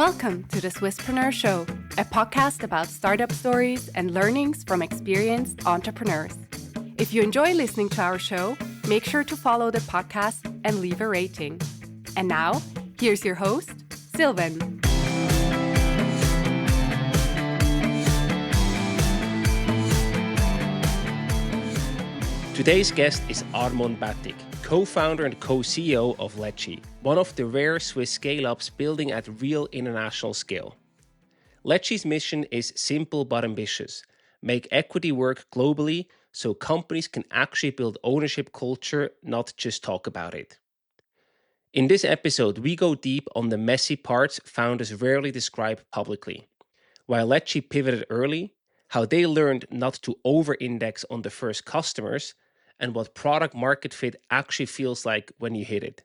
Welcome to the Swisspreneur Show, a podcast about startup stories and learnings from experienced entrepreneurs. If you enjoy listening to our show, make sure to follow the podcast and leave a rating. And now, here's your host, Sylvan. Today's guest is Armon, co-founder and co-CEO of Ledgy, one of the rare Swiss scale-ups building at real international scale. Ledgy's mission is simple but ambitious: make equity work globally so companies can actually build ownership culture, not just talk about it. In this episode, we go deep on the messy parts founders rarely describe publicly, why Ledgy pivoted early, how they learned not to over-index on the first customers, and what product market fit actually feels like when you hit it.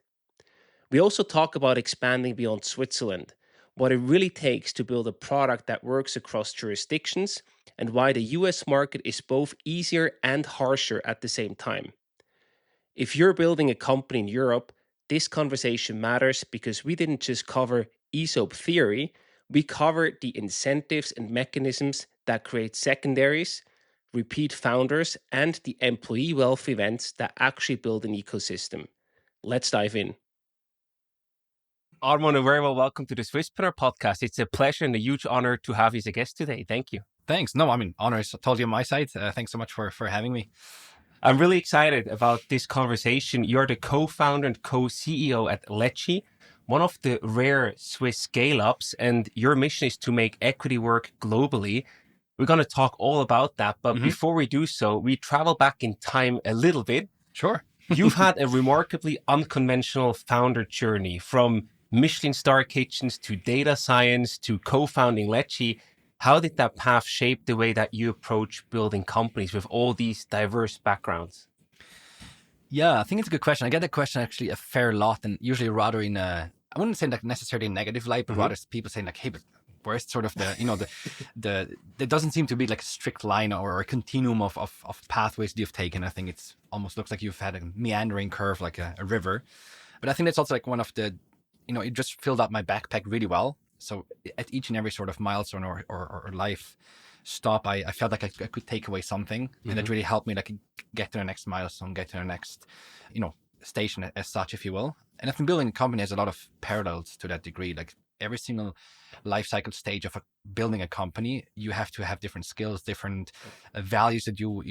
We also talk about expanding beyond Switzerland, what it really takes to build a product that works across jurisdictions, and why the US market is both easier and harsher at the same time. If you're building a company in Europe, this conversation matters because we didn't just cover ESOP theory, we covered the incentives and mechanisms that create secondaries, repeat founders, and the employee wealth events that actually build an ecosystem. Let's dive in. Armon, very well welcome to the Swisspreneur podcast. It's a pleasure and a huge honor to have you as a guest today. Thank you. Thanks. No, honor is totally on my side. Thanks so much for having me. I'm really excited about this conversation. You're the co-founder and co-CEO at Ledgy, one of the rare Swiss scale-ups, and your mission is to make equity work globally. We're going to talk all about that. But before we do so, we travel back in time a little bit. Sure. You've had a remarkably unconventional founder journey, from Michelin star kitchens to data science to co-founding Ledgy. How did that path shape the way that you approach building companies with all these diverse backgrounds? Yeah, I think it's a good question. I get that question actually a fair lot, and usually rather in a, I wouldn't say like necessarily a negative light, but rather people saying like, hey, but where's sort of there doesn't seem to be like a strict line or a continuum of pathways you've taken. I think it's almost looks like you've had a meandering curve like a river. But I think that's also like one of the, it just filled up my backpack really well. So at each and every sort of milestone or life stop, I felt like I could take away something, and that really helped me like get to the next milestone, get to the next, station as such, if you will. And I think building a company has a lot of parallels to that degree. Like every single life cycle stage of building a company, you have to have different skills, different values that you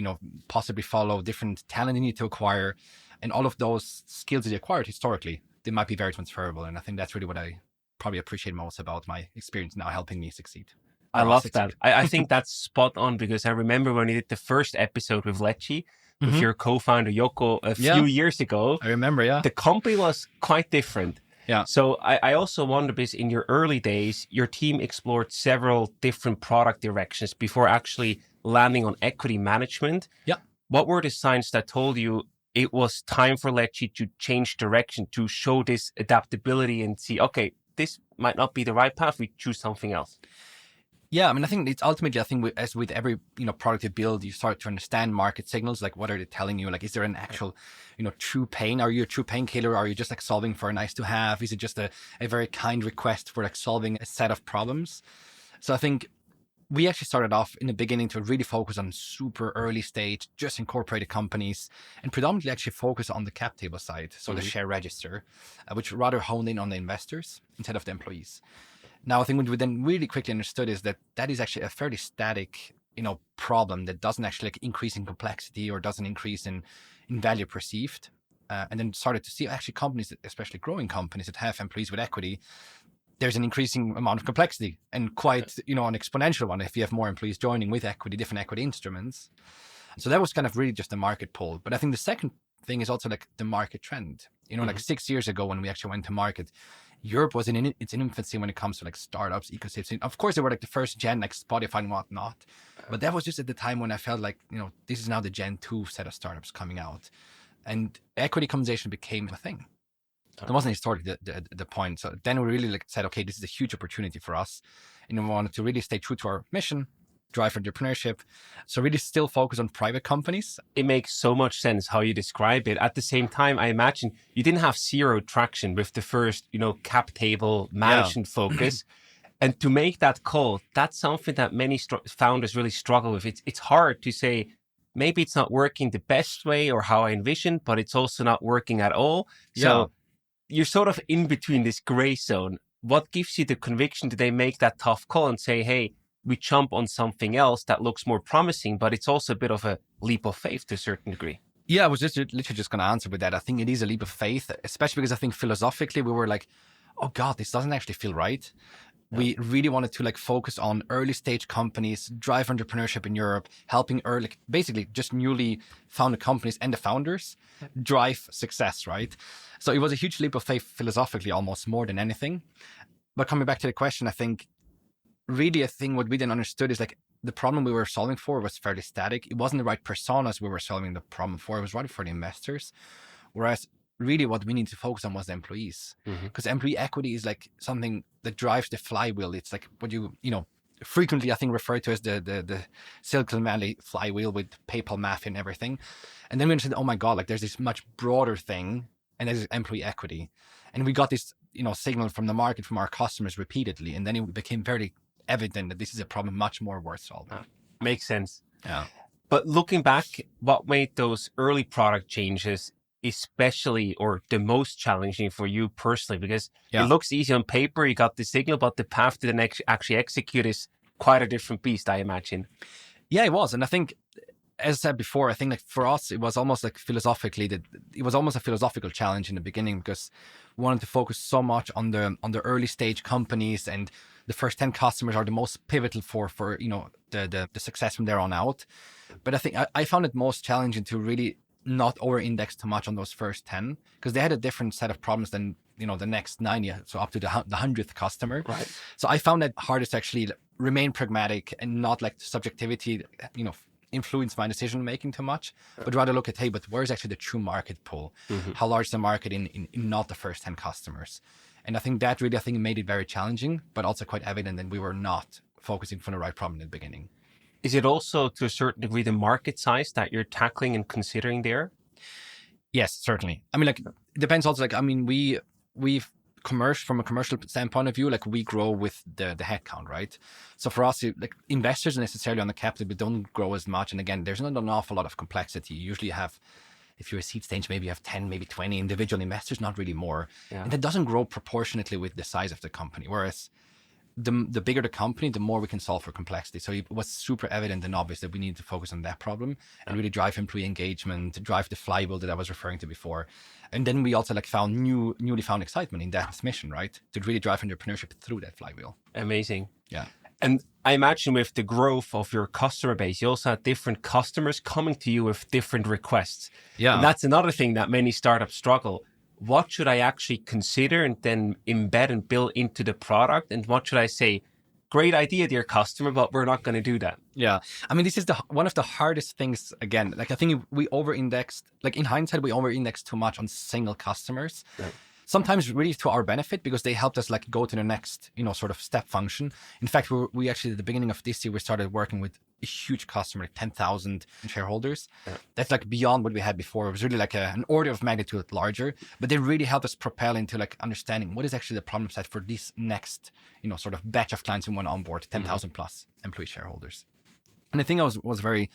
possibly follow, different talent you need to acquire, and all of those skills that you acquired historically, they might be very transferable. And I think that's really what I probably appreciate most about my experience now helping me succeed. I love that. I think that's spot on, because I remember when you did the first episode with Ledgy, with your co-founder Yoko a few years ago. I remember, yeah. The company was quite different. Yeah. So I also wonder, because in your early days, your team explored several different product directions before actually landing on equity management. Yeah. What were the signs that told you it was time for Ledgy to change direction, to show this adaptability and see, okay, this might not be the right path, we choose something else? Yeah, I think it's ultimately, as with every product you build, you start to understand market signals. Like, what are they telling you? Like, is there an actual, true pain? Are you a true painkiller? Are you just like solving for a nice to have? Is it just a very kind request for like solving a set of problems? So I think we actually started off in the beginning to really focus on super early stage, just incorporated companies, and predominantly actually focus on the cap table side, so the share register, which rather honed in on the investors instead of the employees. Now, I think what we then really quickly understood is that is actually a fairly static, problem that doesn't actually like increase in complexity or doesn't increase in value perceived. And then started to see actually companies, especially growing companies that have employees with equity, there's an increasing amount of complexity, and quite, an exponential one if you have more employees joining with equity, different equity instruments. So that was kind of really just the market pull. But I think the second thing is also like the market trend. Like 6 years ago when we actually went to market, Europe was in its infancy when it comes to like startups, ecosystem. Of course, they were like the first gen, like Spotify and whatnot. But that was just at the time when I felt like, this is now the Gen 2 set of startups coming out. And equity conversation became a thing. It wasn't historically the point. So then we really said, okay, this is a huge opportunity for us. And we wanted to really stay true to our mission, drive entrepreneurship. So really still focus on private companies. It makes so much sense how you describe it. At the same time, I imagine you didn't have zero traction with the first, cap table management focus. And to make that call, that's something that many founders really struggle with. It's hard to say, maybe it's not working the best way or how I envisioned, but it's also not working at all. So you're sort of in between this gray zone. What gives you the conviction that they make that tough call and say, hey, we jump on something else that looks more promising, but it's also a bit of a leap of faith to a certain degree? Yeah, I was just literally just going to answer with that. I think it is a leap of faith, especially because I think philosophically we were like, oh God, this doesn't actually feel right. Yeah. We really wanted to like focus on early stage companies, drive entrepreneurship in Europe, helping early, basically just newly founded companies and the founders drive success, right? So it was a huge leap of faith philosophically, almost more than anything. But coming back to the question, I think what we then understood is like the problem we were solving for was fairly static. It wasn't the right personas we were solving the problem for. It was right for the investors. Whereas really what we need to focus on was the employees, because employee equity is like something that drives the flywheel. It's like what you frequently I think referred to as the Silicon Valley flywheel with PayPal mafia and everything. And then we said, oh my God, like there's this much broader thing, and there's employee equity. And we got this signal from the market, from our customers repeatedly, and then it became very evident that this is a problem much more worth solving. Makes sense. Yeah. But looking back, what made those early product changes especially or the most challenging for you personally? Because it looks easy on paper, you got the signal, but the path to the next actually execute is quite a different beast, I imagine. Yeah, it was. And I think, as I said before, I think like for us, it was almost like philosophically that it was almost a philosophical challenge in the beginning, because we wanted to focus so much on the early stage companies, and the first 10 customers are the most pivotal for the success from there on out. But I think I found it most challenging to really not over-index too much on those first 10, because they had a different set of problems than the next 90, so up to the 100th customer. Right. So I found it hardest to actually remain pragmatic and not like subjectivity, influence my decision making too much, but rather look at, hey, but where's actually the true market pool? How large is the market in not the first 10 customers? And I think that really, made it very challenging, but also quite evident that we were not focusing for the right problem in the beginning. Is it also to a certain degree the market size that you're tackling and considering there? Yes, certainly. I mean, like, it depends also, like, I mean, we've from a commercial standpoint of view, like we grow with the headcount, right? So for us, like investors necessarily on the capital, we don't grow as much. And again, there's not an awful lot of complexity. You usually have, if you're a seed stage, maybe you have 10, maybe 20 individual investors, not really more. Yeah. And that doesn't grow proportionately with the size of the company. Whereas the bigger the company, the more we can solve for complexity. So it was super evident and obvious that we needed to focus on that problem and really drive employee engagement, drive the flywheel that I was referring to before. And then we also like found newly found excitement in that mission, right? To really drive entrepreneurship through that flywheel. Amazing. Yeah. And I imagine with the growth of your customer base, you also had different customers coming to you with different requests. Yeah. And that's another thing that many startups struggle. What should I actually consider and then embed and build into the product? And what should I say? Great idea, dear customer, but we're not going to do that. Yeah. I mean, this is one of the hardest things, again, like I think we over-indexed, like in hindsight, we over-indexed too much on single customers. Right. Sometimes really to our benefit, because they helped us like go to the next, sort of step function. In fact, we actually, at the beginning of this year, we started working with a huge customer, like 10,000 shareholders. Yeah. That's like beyond what we had before. It was really like an order of magnitude larger, but they really helped us propel into like understanding what is actually the problem set for this next, sort of batch of clients we want to onboard, 10,000 plus employee shareholders. And I think I was very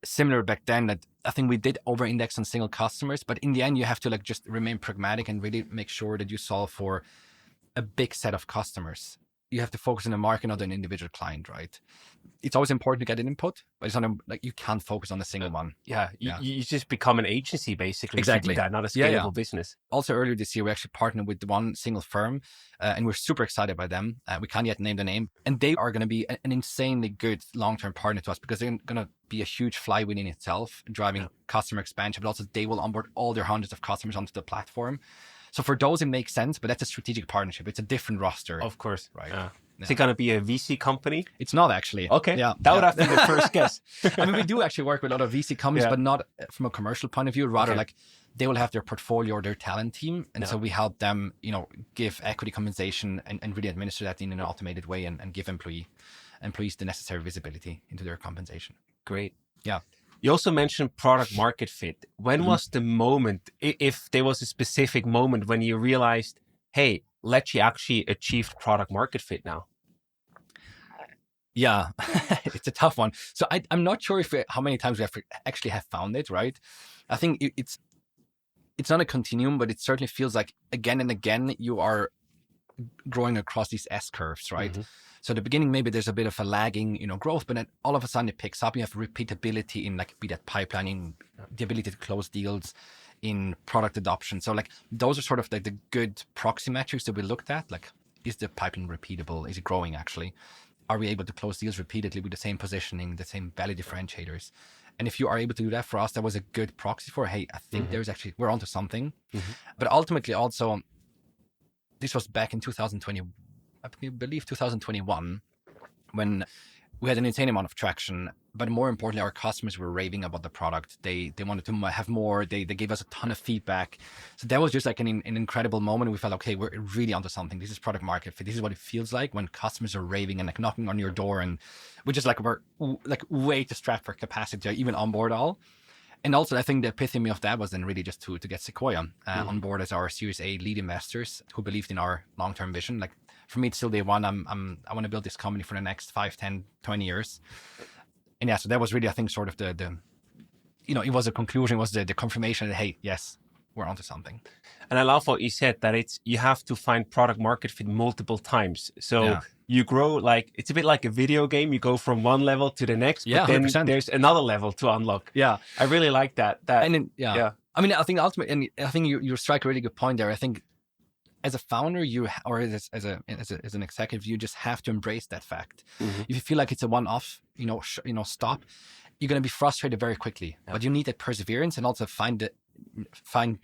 similar back then, that I think we did over-index on single customers, but in the end, you have to like just remain pragmatic and really make sure that you solve for a big set of customers. You have to focus on the market, not on an individual client, right? It's always important to get an input, but it's not like you can't focus on a single one. Yeah. You just become an agency basically. Exactly. That, not a scalable business. Also earlier this year, we actually partnered with one single firm and we're super excited by them. We can't yet name the name, and they are going to be an insanely good long-term partner to us, because they're going to be a huge flywheel in itself, driving customer expansion, but also they will onboard all their hundreds of customers onto the platform. So for those, it makes sense, but that's a strategic partnership. It's a different roster. Of course. Right. Yeah. Is it going to be a VC company? It's not actually. Okay. Yeah. That would have been the first guess. I mean, we do actually work with a lot of VC companies, but not from a commercial point of view. Rather, like they will have their portfolio or their talent team. And so we help them, give equity compensation and really administer that in an automated way and give employees the necessary visibility into their compensation. Great. Yeah. You also mentioned product market fit. When was the moment, if there was a specific moment when you realized, hey, Ledgy actually achieved product market fit now? Yeah, it's a tough one. So I'm not sure if how many times we actually have found it, right? I think it's not a continuum, but it certainly feels like again and again you are growing across these S curves, right? So at the beginning, maybe there's a bit of a lagging, growth, but then all of a sudden it picks up. You have repeatability in like be that pipelining, the ability to close deals, in product adoption. So like those are sort of like the good proxy metrics that we looked at. Like, is the pipeline repeatable? Is it growing actually? Are we able to close deals repeatedly with the same positioning, the same value differentiators? And if you are able to do that for us, that was a good proxy for, hey, I think there's actually, we're onto something. But ultimately also, this was back in 2020, I believe 2021, when we had an insane amount of traction, but more importantly, our customers were raving about the product. They wanted to have more. They gave us a ton of feedback. So that was just like an incredible moment. We felt, okay, we're really onto something. This is product market fit. This is what it feels like when customers are raving and like knocking on your door, and we just like we're like way too strapped for capacity to even onboard all. And also, I think the epitome of that was then really just to get Sequoia on board as our Series A lead investors who believed in our long-term vision. Like for me, it's still day one. I want to build this company for the next 5, 10, 20 years. And yeah, so that was really, I think, sort of the it was a conclusion, was the confirmation that, hey, yes, we're onto something. And I love what you said, that you have to find product market fit multiple times. So you grow like, it's a bit like a video game. You go from one level to the next, but then 100%. there's another level to unlock. Yeah. I really like that. And then, I mean, I think ultimately, and I think you strike a really good point there. I think as a founder, or as an executive, you just have to embrace that fact. If you feel like it's a one-off, stop, you're going to be frustrated very quickly. But you need that perseverance, and also find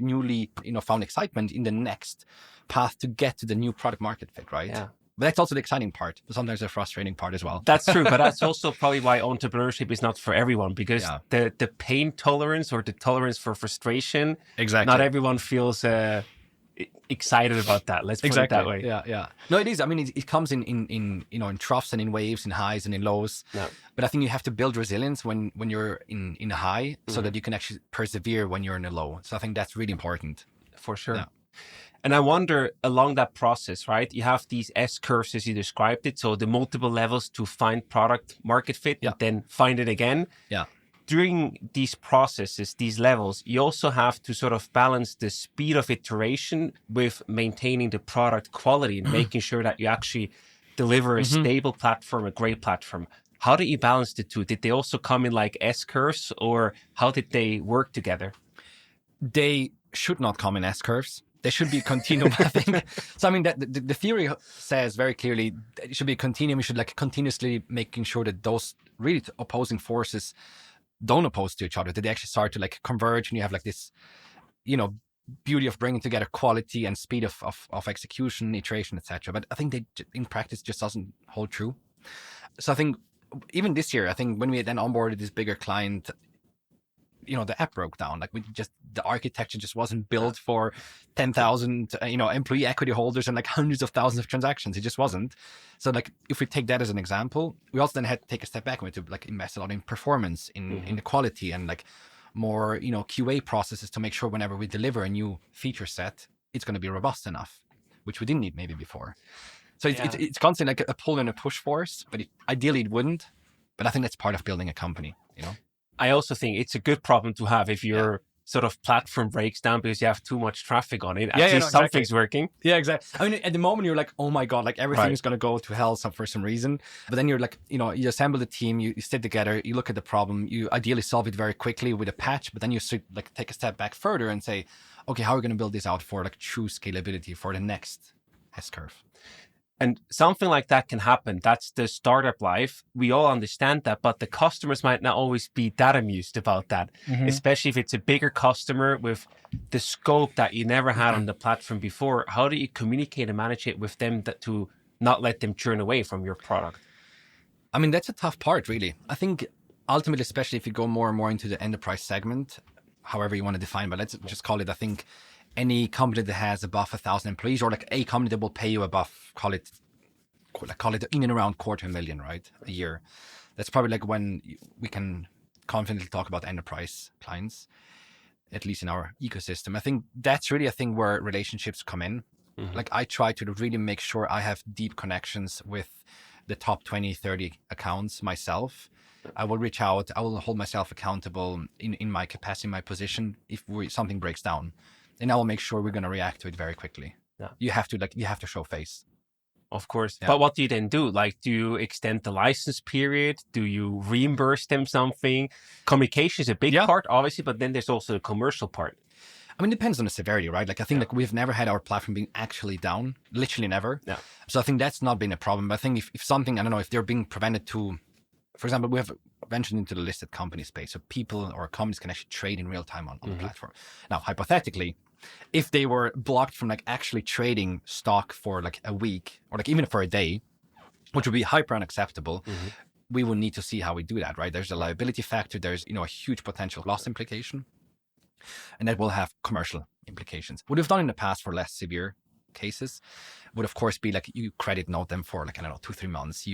newly, found excitement in the next path to get to the new product market fit, right? Yeah. But that's also the exciting part, but sometimes the frustrating part as well. That's true, but that's also probably why entrepreneurship is not for everyone, because the pain tolerance or the tolerance for frustration, not everyone feels excited about that. Let's put it that way. Yeah. No, it is. I mean, it comes in troughs and in waves, in highs and in lows. Yeah. But I think you have to build resilience when you're in a high, so that you can actually persevere when you're in a low. So I think that's really important. For sure. Yeah. And I wonder, along that process, right, you have these S curves as you described it. So the multiple levels to find product market fit, and then find it again. Yeah. During these processes, these levels, you also have to sort of balance the speed of iteration with maintaining the product quality and making sure that you actually deliver a stable platform, a great platform. How did you balance the two? Did they also come in like S curves, or how did they work together? They should not come in S curves. They should be continuum, I think. So, I mean, the theory says very clearly that it should be a continuum. You should like continuously making sure that those really opposing forces don't oppose to each other, that they actually start to like converge, and you have like this, beauty of bringing together quality and speed of execution, iteration, etc. But I think they in practice just doesn't hold true. So I think even this year, I think when we then onboarded this bigger client, the app broke down. Like the architecture just wasn't built for 10,000, employee equity holders and like hundreds of thousands of transactions. It just wasn't. So like, if we take that as an example, we also then had to take a step back and we had to like invest a lot in performance, in the quality, and like more, QA processes to make sure whenever we deliver a new feature set, it's going to be robust enough, which we didn't need maybe before. So it's constantly like a pull and a push force, but ideally it wouldn't. But I think that's part of building a company, I also think it's a good problem to have if your sort of platform breaks down because you have too much traffic on it. At least something's working. Yeah, exactly. I mean, at the moment you're like, oh my God, like everything is going to go to hell for some reason. But then you're like, you assemble the team, you sit together, you look at the problem, you ideally solve it very quickly with a patch, but then you like take a step back further and say, okay, how are we going to build this out for like true scalability for the next S-curve? And something like that can happen. That's the startup life. We all understand that, but the customers might not always be that amused about that, especially if it's a bigger customer with the scope that you never had on the platform before. How do you communicate and manage it with them to not let them churn away from your product? I mean, that's a tough part, really. I think ultimately, especially if you go more and more into the enterprise segment, however you want to define, but let's just call it, I think, any company that has above 1,000 employees, or like a company that will pay you above, call it in and around $250,000, right, a year. That's probably like when we can confidently talk about enterprise clients, at least in our ecosystem. I think that's really a thing where relationships come in. Like I try to really make sure I have deep connections with the top 20, 30 accounts myself. I will reach out. I will hold myself accountable in my capacity, my position, if something breaks down. And I will make sure we're going to react to it very quickly. Yeah. You have to show face. Of course. Yeah. But what do you then do? Like, do you extend the license period? Do you reimburse them something? Communication is a big part, obviously, but then there's also the commercial part. I mean, it depends on the severity, right? Like, I think like we've never had our platform being actually down, literally never. Yeah. So I think that's not been a problem. But I think if something, I don't know, if they're being prevented to, for example, we have ventured into the listed company space. So people or companies can actually trade in real time on the platform. Now, hypothetically, if they were blocked from like actually trading stock for like a week or like even for a day, which would be hyper unacceptable, we would need to see how we do that, right? There's a liability factor. There's, a huge potential loss implication, and that will have commercial implications. What we've done in the past for less severe cases would of course be like you credit note them for like, I don't know, 2-3 months.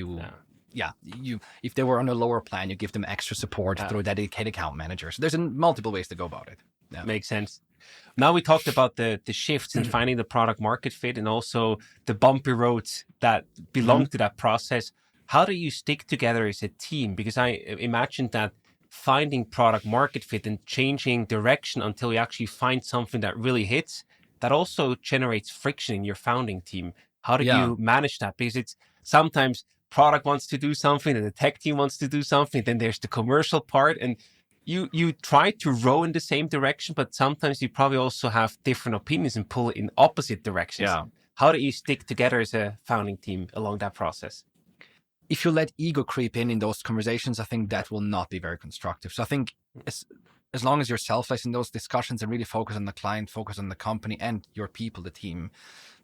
If they were on a lower plan, you give them extra support through a dedicated account manager. So there's multiple ways to go about it. Yeah. Makes sense. Now we talked about the shifts in finding the product market fit and also the bumpy roads that belong to that process. How do you stick together as a team? Because I imagine that finding product market fit and changing direction until you actually find something that really hits, that also generates friction in your founding team. How do you manage that? Because it's sometimes product wants to do something and the tech team wants to do something. Then there's the commercial part, and you try to row in the same direction, but sometimes you probably also have different opinions and pull in opposite directions. Yeah. How do you stick together as a founding team along that process? If you let ego creep in those conversations, I think that will not be very constructive. So I think as long as you're selfless in those discussions and really focus on the client, focus on the company and your people, the team,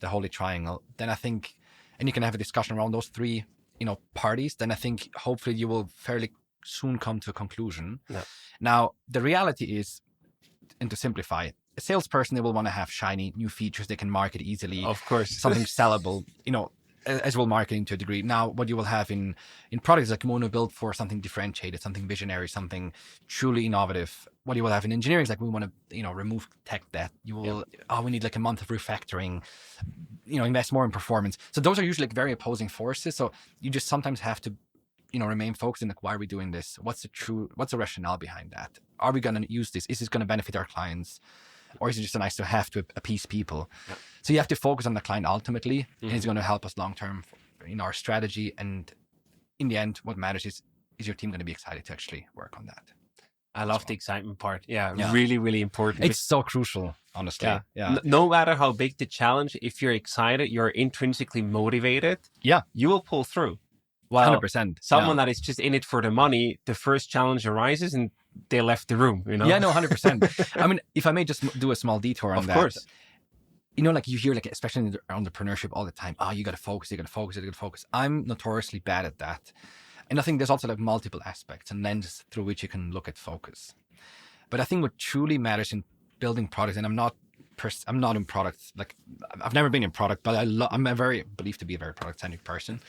the holy triangle, then I think, and you can have a discussion around those three, parties, then I think hopefully you will fairly soon come to a conclusion. Yeah. Now, the reality is, and to simplify, a salesperson, they will want to have shiny new features they can market easily. Of course. Something sellable, as well marketing to a degree. Now, what you will have in products like Mono build for something differentiated, something visionary, something truly innovative. What you will have in engineering is like we want to, remove tech debt. You will, we need like a month of refactoring, invest more in performance. So those are usually like very opposing forces. So you just sometimes have to, remain focused on like, why are we doing this? What's the rationale behind that? Are we going to use this? Is this going to benefit our clients? Or is it just a nice to have to appease people? Yeah. So you have to focus on the client ultimately, and it's going to help us long-term in our strategy. And in the end, what matters is your team going to be excited to actually work on that? I love the excitement part. Yeah, really, really important. It's so crucial, honestly. Yeah. No matter how big the challenge, if you're excited, you're intrinsically motivated, you will pull through. Well, 100%. Someone that is just in it for the money, the first challenge arises and they left the room, Yeah, no, 100%. I mean, if I may just do a small detour on that. Of course. Like you hear, like, especially in entrepreneurship all the time, you got to focus, you got to focus, you got to focus. I'm notoriously bad at that. And I think there's also like multiple aspects and lenses through which you can look at focus. But I think what truly matters in building products, and I'm not in products, like I've never been in product, but I'm believed to be a very product-centric person.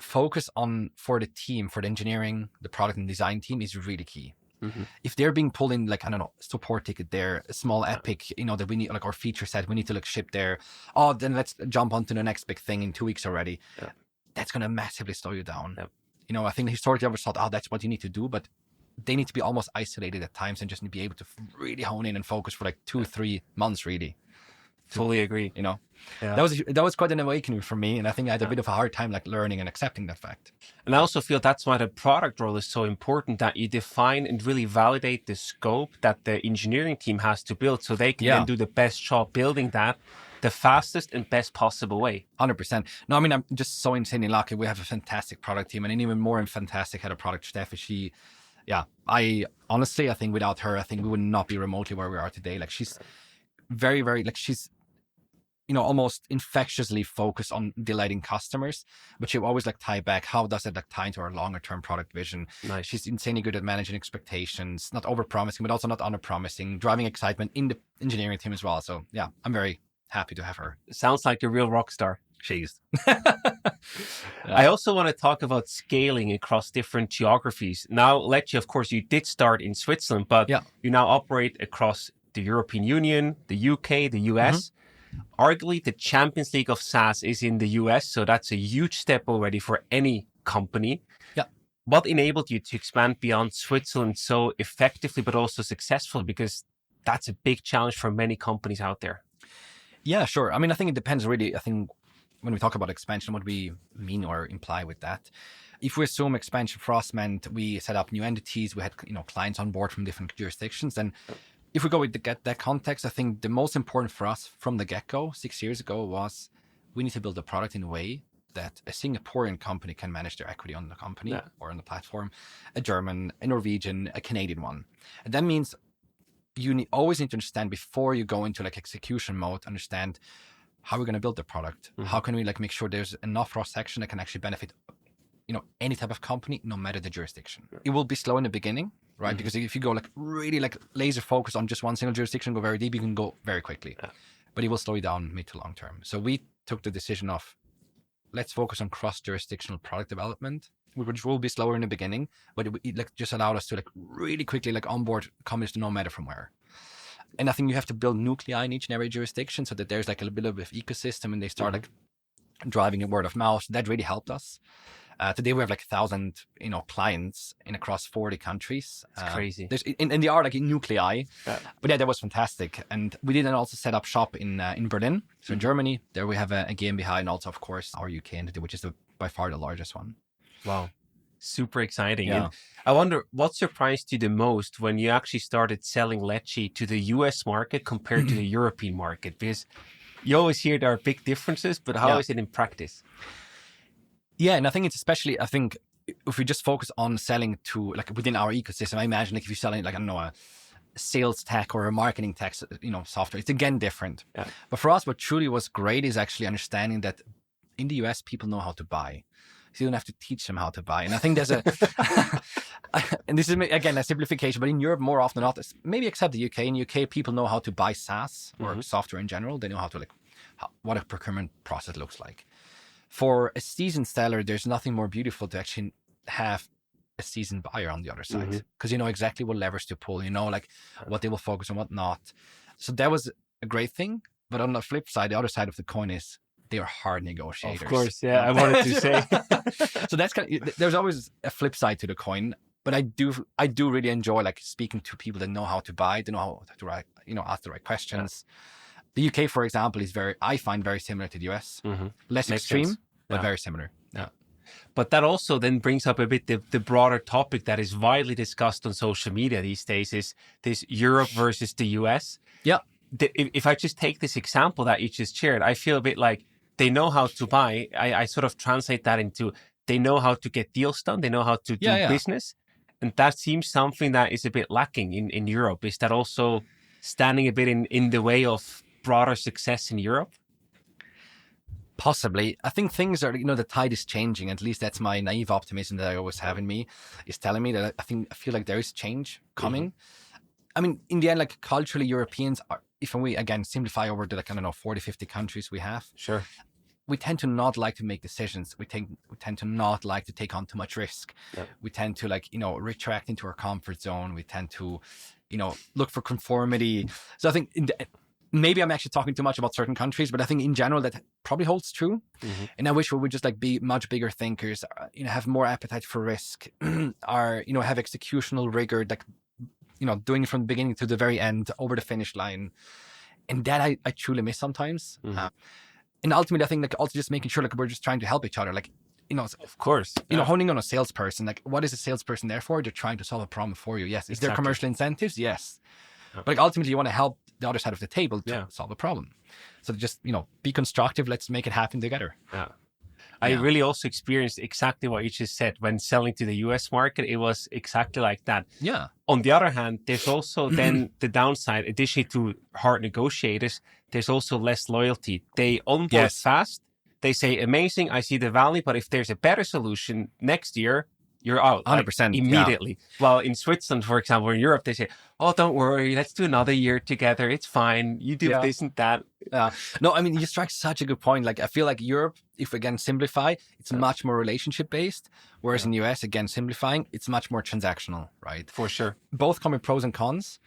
Focus on, for the team, for the engineering, the product and design team is really key. Mm-hmm. If they're being pulled in, like, I don't know, support ticket there, a small epic, that we need, like our feature set, we need to like ship there. Oh, then let's jump onto the next big thing in 2 weeks already. Yeah. That's going to massively slow you down. Yeah. I think historically I always thought, that's what you need to do, but they need to be almost isolated at times and just be able to really hone in and focus for like 2-3 months, really. Fully agree. Yeah. That was quite an awakening for me, and I think I had a bit of a hard time like learning and accepting that fact. And I also feel that's why the product role is so important, that you define and really validate the scope that the engineering team has to build, so they can then do the best job building that the fastest and best possible way. 100%. No, I mean, I'm just so insanely lucky. We have a fantastic product team and an even more fantastic head of product, Steffi. I think without her, I think we would not be remotely where we are today. Like she's very, very, like she's, almost infectiously focused on delighting customers, but she always like tie back, how does it like tie into our longer term product vision? Nice. She's insanely good at managing expectations, not over promising, but also not under promising, driving excitement in the engineering team as well. So I'm very happy to have her. Sounds like a real rock star. She's. I also want to talk about scaling across different geographies. Now, Ledgy, of course, you did start in Switzerland, but you now operate across the European Union, the UK, the US. Mm-hmm. Arguably, the Champions League of SaaS is in the US, so that's a huge step already for any company. Yeah. What enabled you to expand beyond Switzerland so effectively, but also successfully? Because that's a big challenge for many companies out there. Yeah, sure. I mean, I think it depends really. I think when we talk about expansion, what we mean or imply with that. If we assume expansion for us meant we set up new entities, we had clients on board from different jurisdictions, then if we go with that context, I think the most important for us from the get-go 6 years ago was we need to build a product in a way that a Singaporean company can manage their equity on the company or on the platform, a German, a Norwegian, a Canadian one. And that means you always need to understand before you go into like execution mode, understand how we're going to build the product. How can we like make sure there's enough cross-section that can actually benefit any type of company, no matter the jurisdiction. It will be slow in the beginning, right? Because if you go like really like laser focus on just one single jurisdiction, go very deep, you can go very quickly. But it will slow you down mid to long term. So we took the decision of let's focus on cross-jurisdictional product development, which will be slower in the beginning, but it like just allowed us to like really quickly like onboard companies no matter from where. And I think you have to build nuclei in each and every jurisdiction so that there's like a little bit of ecosystem and they start like driving a word of mouth. That really helped us. Today we have like 1,000, clients in across 40 countries. It's crazy. There's and they are like in nuclei, but yeah, that was fantastic. And we did also set up shop in Berlin, so in Germany. There we have a GmbH, and also of course our UK entity, which is by far the largest one. Wow, super exciting. Yeah. And I wonder what surprised you the most when you actually started selling Ledgy to the US market compared to the European market, because you always hear there are big differences, but how is it in practice? Yeah, and I think it's especially, if we just focus on selling to like within our ecosystem, I imagine like if you're selling like, I don't know, a sales tech or a marketing tech, software, it's again different. Yeah. But for us, what truly was great is actually understanding that in the US, people know how to buy. So you don't have to teach them how to buy. And I think there's and this is again a simplification, but in Europe, more often than not, maybe except the UK, in UK, people know how to buy SaaS or software in general. They know how to what a procurement process looks like. For a seasoned seller, there's nothing more beautiful to actually have a seasoned buyer on the other side, because you know exactly what levers to pull, what they will focus on, what not. So that was a great thing. But on the flip side, the other side of the coin is they are hard negotiators. Of course, yeah, I wanted to say. So that's there's always a flip side to the coin. But I do really enjoy like speaking to people that know how to buy, they know how to ask the right questions. The UK, for example, I find very similar to the US. Less Makes extreme, sense. But very similar. Yeah. But that also then brings up a bit the broader topic that is widely discussed on social media these days, is this Europe versus the US. Yeah. If I just take this example that you just shared, I feel a bit like they know how to buy. I sort of translate that into they know how to get deals done. They know how to do business. And that seems something that is a bit lacking in Europe. Is that also standing a bit in the way of broader success in Europe? Possibly. I think things are, the tide is changing. At least that's my naive optimism that I always have in me, is telling me that I feel like there is change coming. I mean, in the end, like culturally, Europeans are, if we again simplify over the 40, 50 countries we have. Sure. We tend to not like to make decisions. We tend to not like to take on too much risk. Yeah. We tend to retract into our comfort zone. We tend to, look for conformity. So I think maybe I'm actually talking too much about certain countries, but I think in general that probably holds true. And I wish we would just be much bigger thinkers, have more appetite for risk, or, have executional rigor, doing it from the beginning to the very end, over the finish line. And that I truly miss sometimes. And ultimately, I think also just making sure we're just trying to help each other. Of course, honing on a salesperson. What is a salesperson there for? They're trying to solve a problem for you. Yes. Is there commercial incentives? Yes. But ultimately, you want to help the other side of the table to solve a problem. So just, be constructive. Let's make it happen together. Yeah. I really also experienced exactly what you just said. When selling to the US market, it was exactly like that. Yeah. On the other hand, there's also then the downside. Additionally to hard negotiators, there's also less loyalty. They onboard fast. They say, amazing, I see the value, but if there's a better solution next year, you're out 100% immediately. Yeah. Well, in Switzerland, for example, or in Europe, they say, oh, don't worry, let's do another year together. It's fine. You do this and that. No, I mean, you strike such a good point. I feel like Europe, if we again simplify, it's much more relationship based. Whereas in the US, again, simplifying, it's much more transactional, right? For sure. Both come with pros and cons.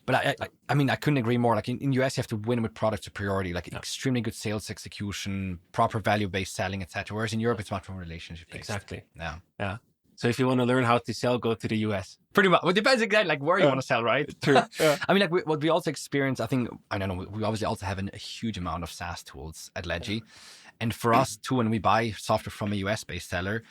But I mean, I couldn't agree more. Like in US, you have to win with product superiority, like extremely good sales execution, proper value-based selling, etc. Whereas in Europe, it's much more relationship-based. Exactly. Yeah. So if you want to learn how to sell, go to the US. Pretty much. Well, it depends exactly like where you want to sell, right? True. I mean, like what we also experience, I don't know, we obviously also have a huge amount of SaaS tools at Ledgy. And for us too, when we buy software from a US-based seller,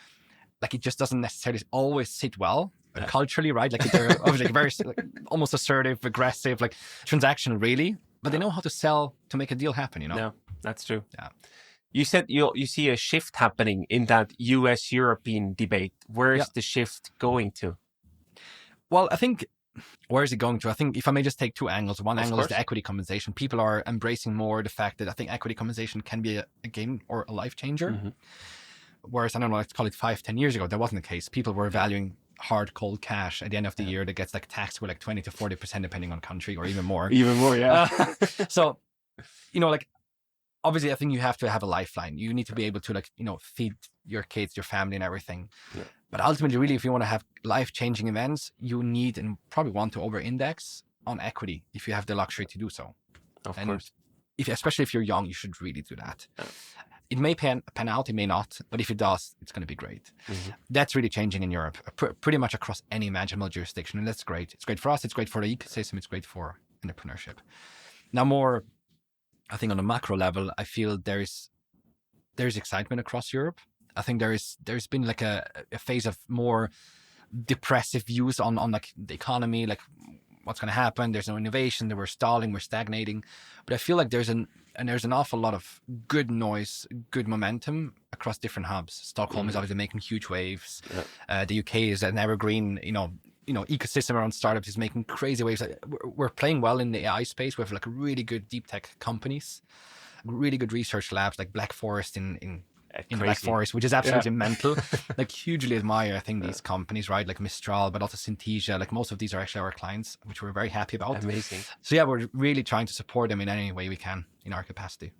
like it just doesn't necessarily always sit well culturally, right? Like they're obviously very like, almost assertive, aggressive, like transactional really, but they know how to sell to make a deal happen, you know? No, that's true. Yeah. You said you see a shift happening in that US-European debate. Where is the shift going to? Well, I think, where is it going to? I think if I may just take two angles. One angle is the equity compensation. People are embracing more the fact that I think equity compensation can be a game or a life changer. Mm-hmm. Whereas, I don't know, let's call it 5-10 years ago, that wasn't the case. People were valuing hard, cold cash at the end of the year that gets like taxed with like 20 to 40% depending on country or even more. Even more, yeah. So, you know, like, obviously, I think you have to have a lifeline. You need to be able to, like, you know, feed your kids, your family, and everything. Yeah. But ultimately, really, if you want to have life-changing events, you need and probably want to over-index on equity if you have the luxury to do so. Of course. Especially if you're young, you should really do that. Yeah. It may pan out, it may not, but if it does, it's going to be great. Mm-hmm. That's really changing in Europe, pretty much across any imaginable jurisdiction, and that's great. It's great for us, it's great for the ecosystem, it's great for entrepreneurship. Now, more, I think on a macro level, I feel there's excitement across Europe. I think there's been like a phase of more depressive views on like the economy, like what's going to happen. There's no innovation. We're stalling. We're stagnating. But I feel like there's an awful lot of good noise, good momentum across different hubs. Stockholm is obviously making huge waves. Yeah. The UK is an evergreen, you know, ecosystem around startups is making crazy waves. We're playing well in the AI space. We have like really good deep tech companies, really good research labs like Black Forest in Black Forest, which is absolutely mental. Like hugely admire, I think, these companies, right? Like Mistral, but also Synthesia. Like most of these are actually our clients, which we're very happy about. Amazing. So yeah, we're really trying to support them in any way we can in our capacity.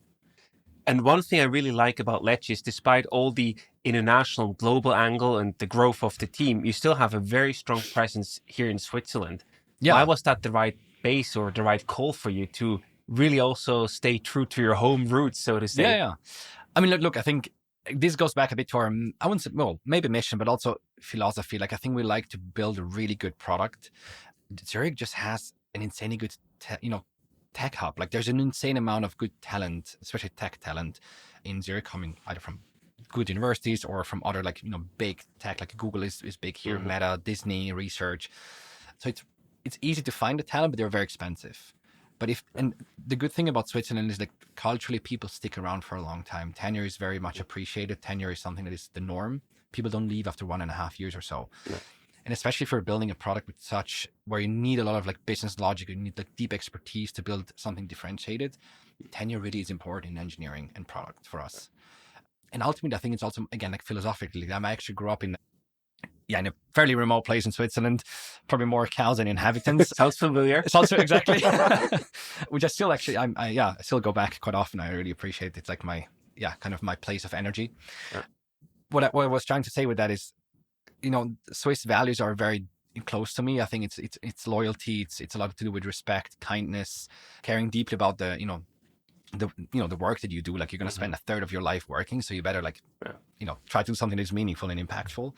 And one thing I really like about Ledgy is despite all the international global angle and the growth of the team, you still have a very strong presence here in Switzerland. Yeah. Why was that the right base or the right call for you to really also stay true to your home roots, so to say? Yeah. I mean, look, I think this goes back a bit to our, I wouldn't say, well, maybe mission, but also philosophy. Like, I think we like to build a really good product. Zurich just has an insanely good, tech hub. Like, there's an insane amount of good talent, especially tech talent in Zurich, coming either from good universities or from other, like, big tech, like Google is big here, Meta, Disney, research. So it's easy to find the talent, but they're very expensive. And the good thing about Switzerland is, like, culturally people stick around for a long time. Tenure is very much appreciated. Tenure is something that is the norm. People don't leave after 1.5 years or so. Yeah. And especially if you're building a product with where you need a lot of like business logic, you need like deep expertise to build something differentiated. Tenure really is important in engineering and product for us. And ultimately, I think it's also, again, like philosophically, I actually grew up in a fairly remote place in Switzerland, probably more cows than inhabitants. Sounds familiar. It's also exactly, which I still actually, I still go back quite often. I really appreciate it. It's like my place of energy. Yeah. What I was trying to say with that is, Swiss values are very close to me. I think it's loyalty. It's a lot to do with respect, kindness, caring deeply about the work that you do. Like, you're going to spend a third of your life working, so you better try to do something that's meaningful and impactful.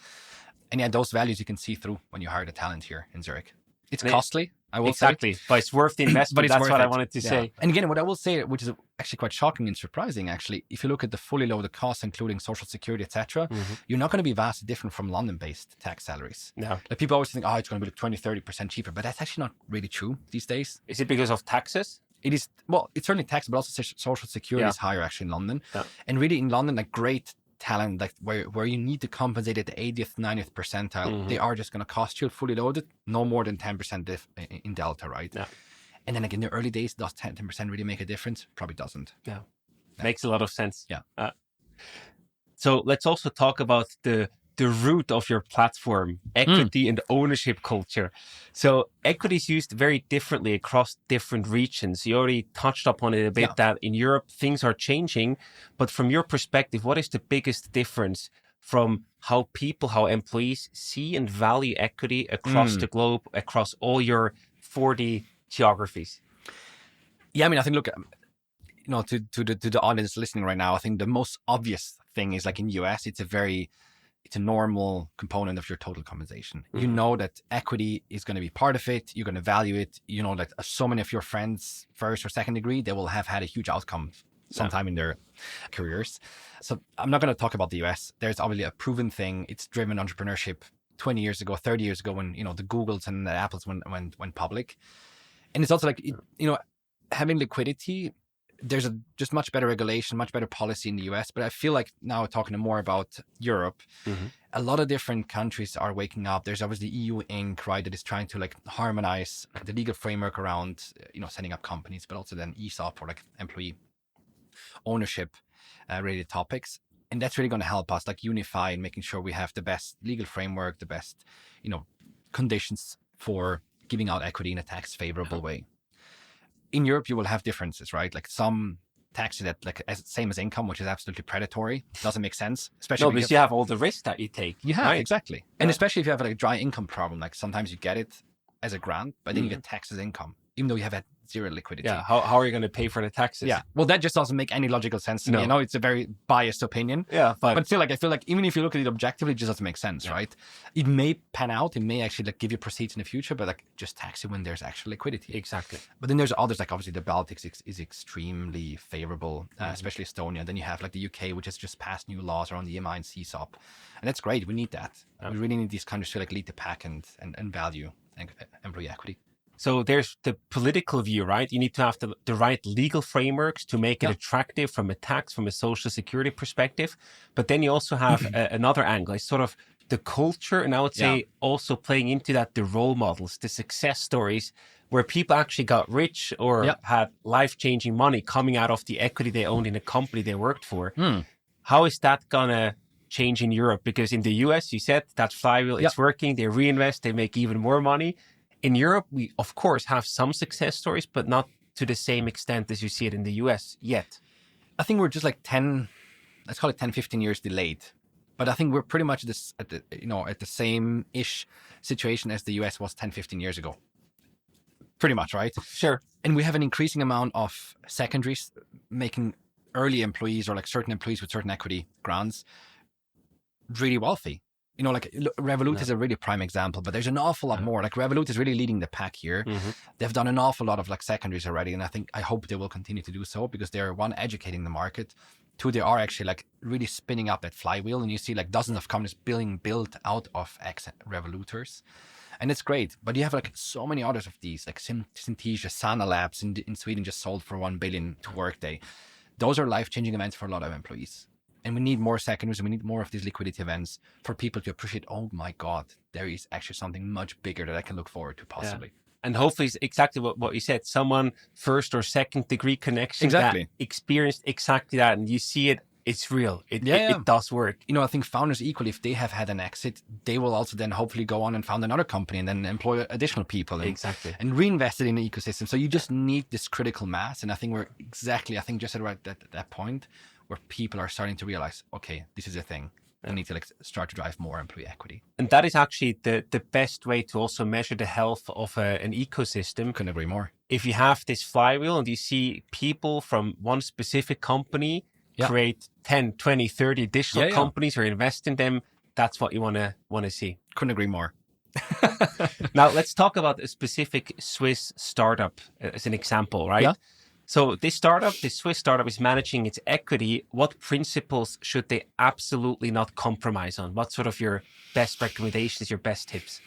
And yeah, those values you can see through when you hire the talent here in Zurich. It's costly, I will say. Exactly, but it's worth the investment. That's what I wanted to say. And again, what I will say, which is actually quite shocking and surprising, actually, if you look at the fully loaded costs, including social security, etc., you're not going to be vastly different from London-based tax salaries. No. Like, people always think, it's going to be like 20-30% cheaper, but that's actually not really true these days. Is it because of taxes? It is, well, it's certainly tax, but also social security is higher actually in London. Yeah. And really in London, like, great talent, like where you need to compensate at the 80th, 90th percentile, they are just going to cost you fully loaded, no more than 10% in delta, right? Yeah. And then, like, in the early days, does 10% really make a difference? Probably doesn't. Yeah. Makes a lot of sense. Yeah. So let's also talk about the root of your platform, equity and ownership culture. So equity is used very differently across different regions. You already touched upon it a bit, that in Europe, things are changing. But from your perspective, what is the biggest difference from how employees see and value equity across the globe, across all your 40 geographies? Yeah, I mean, I think, look, to the audience listening right now, I think the most obvious thing is like in US, it's a normal component of your total compensation. You know that equity is going to be part of it. You're going to value it. You know that so many of your friends, first or second degree, they will have had a huge outcome sometime in their careers. So I'm not going to talk about the US. There's obviously a proven thing. It's driven entrepreneurship 20 years ago, 30 years ago when, the Googles and the Apples went public. And it's also like, having liquidity, there's just much better regulation, much better policy in the US. But I feel like now talking more about Europe, a lot of different countries are waking up. There's obviously EU Inc., right, that is trying to like harmonize the legal framework around, setting up companies, but also then ESOP or like employee ownership related topics. And that's really going to help us like unify and making sure we have the best legal framework, the best, conditions for giving out equity in a tax favorable way. In Europe, you will have differences, right? Like some tax that like same as income, which is absolutely predatory. Doesn't make sense, especially because you have all the risk that you take. You have, right? Exactly. And especially if you have like a dry income problem, like sometimes you get it as a grant, but then you get taxed as income, even though you have had zero liquidity. Yeah. How are you going to pay for the taxes? Yeah. Well, that just doesn't make any logical sense to me. It's a very biased opinion. Yeah. But still, like I feel like even if you look at it objectively, it just doesn't make sense, right? It may pan out. It may actually like give you proceeds in the future, but like just tax you when there's actual liquidity. Exactly. But then there's others, like obviously the Baltics is extremely favorable, especially Estonia. Then you have like the UK, which has just passed new laws around the EMI and CSOP. And that's great. We need that. We really need these countries to like lead the pack and value employee equity. So there's the political view, right? You need to have the right legal frameworks to make it attractive from a tax, from a social security perspective. But then you also have another angle. It's sort of the culture. And I would say also playing into that, the role models, the success stories where people actually got rich or had life-changing money coming out of the equity they owned in a company they worked for. How is that going to change in Europe? Because in the US, you said that Flywheel, it's working. They reinvest, they make even more money. In Europe, we, of course, have some success stories, but not to the same extent as you see it in the US yet. I think we're just like 10, let's call it 10, 15 years delayed. But I think we're pretty much at the same-ish situation as the US was 10, 15 years ago. Pretty much, right? Sure. And we have an increasing amount of secondaries making early employees or like certain employees with certain equity grants really wealthy. Like Revolut is a really prime example, but there's an awful lot more. Like Revolut is really leading the pack here. They've done an awful lot of like secondaries already. And I hope they will continue to do so because they're one, educating the market. Two, they are actually like really spinning up that flywheel. And you see like dozens of companies being built out of ex-Revoluters. And it's great. But you have like so many others of these, like Synthesia, Sana Labs in Sweden just sold for 1 billion to Workday. Those are life-changing events for a lot of employees. And we need more secondaries and we need more of these liquidity events for people to appreciate, oh my God, there is actually something much bigger that I can look forward to possibly. Yeah. And hopefully it's exactly what you said, someone first or second degree connection that experienced exactly that. And you see it, it's real. It does work. I think founders equally, if they have had an exit, they will also then hopefully go on and found another company and then employ additional people and reinvest it in the ecosystem. So you just need this critical mass. And I think we're just at that point where people are starting to realize, okay, this is a thing. We need to like start to drive more employee equity. And that is actually the best way to also measure the health of an ecosystem. Couldn't agree more. If you have this flywheel and you see people from one specific company create 10, 20, 30 additional companies or invest in them, that's what you want to see. Couldn't agree more. Now, let's talk about a specific Swiss startup as an example, right? Yeah. So this Swiss startup is managing its equity. What principles should they absolutely not compromise on? What sort of your best recommendations, your best tips?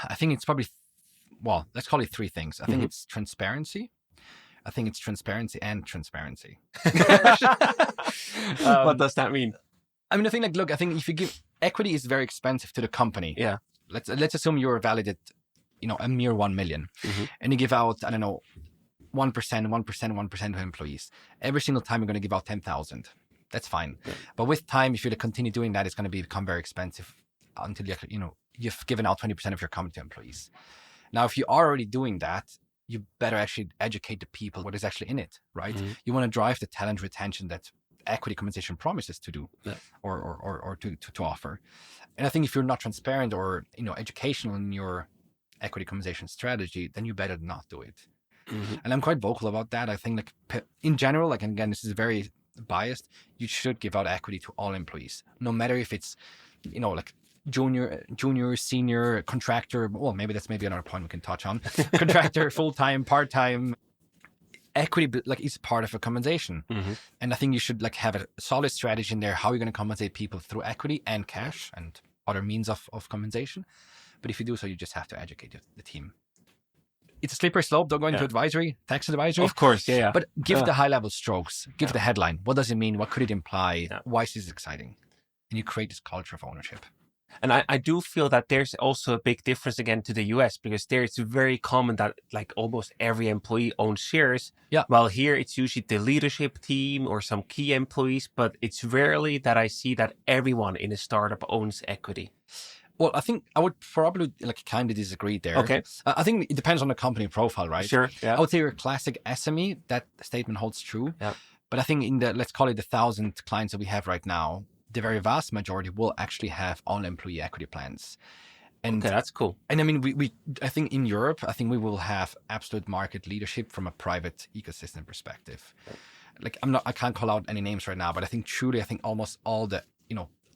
I think it's probably, let's call it 3 things. I think it's transparency. I think it's transparency and transparency. What does that mean? I mean, I think I think if you give equity is very expensive to the company. Yeah. Let's assume you're valued at, a mere 1 million and you give out, 1% to employees. Every single time you're going to give out 10,000. That's fine. Yeah. But with time, if you continue doing that, it's going to become very expensive until you've given out 20% of your company to employees. Now, if you are already doing that, you better actually educate the people what is actually in it, right? You want to drive the talent retention that equity compensation promises to do or to offer. And I think if you're not transparent or educational in your equity compensation strategy, then you better not do it. Mm-hmm. And I'm quite vocal about that. I think like in general, like, and again, this is very biased, you should give out equity to all employees, no matter if it's, like junior, senior, contractor. Well, that's another point we can touch on. Contractor, full-time, part-time. Equity like is part of a compensation. Mm-hmm. And I think you should like have a solid strategy in there, how you're going to compensate people through equity and cash and other means of compensation. But if you do so, you just have to educate the team. It's a slippery slope. Don't go into advisory, tax advisory. Of course, yeah. But give the high-level strokes. Give the headline. What does it mean? What could it imply? Yeah. Why is this exciting? And you create this culture of ownership. And I do feel that there's also a big difference again to the US, because there it's very common that like almost every employee owns shares. Yeah. While here it's usually the leadership team or some key employees, but it's rarely that I see that everyone in a startup owns equity. Well, I think I would probably like kind of disagree there. Okay. I think it depends on the company profile, right? Sure. Yeah. I would say you're a classic SME. That statement holds true. Yeah. But I think in the, let's call it the 1,000 clients that we have right now, the very vast majority will actually have all employee equity plans. And okay, that's cool. And I mean, I think in Europe, I think we will have absolute market leadership from a private ecosystem perspective. Like I can't call out any names right now, but I think almost all the,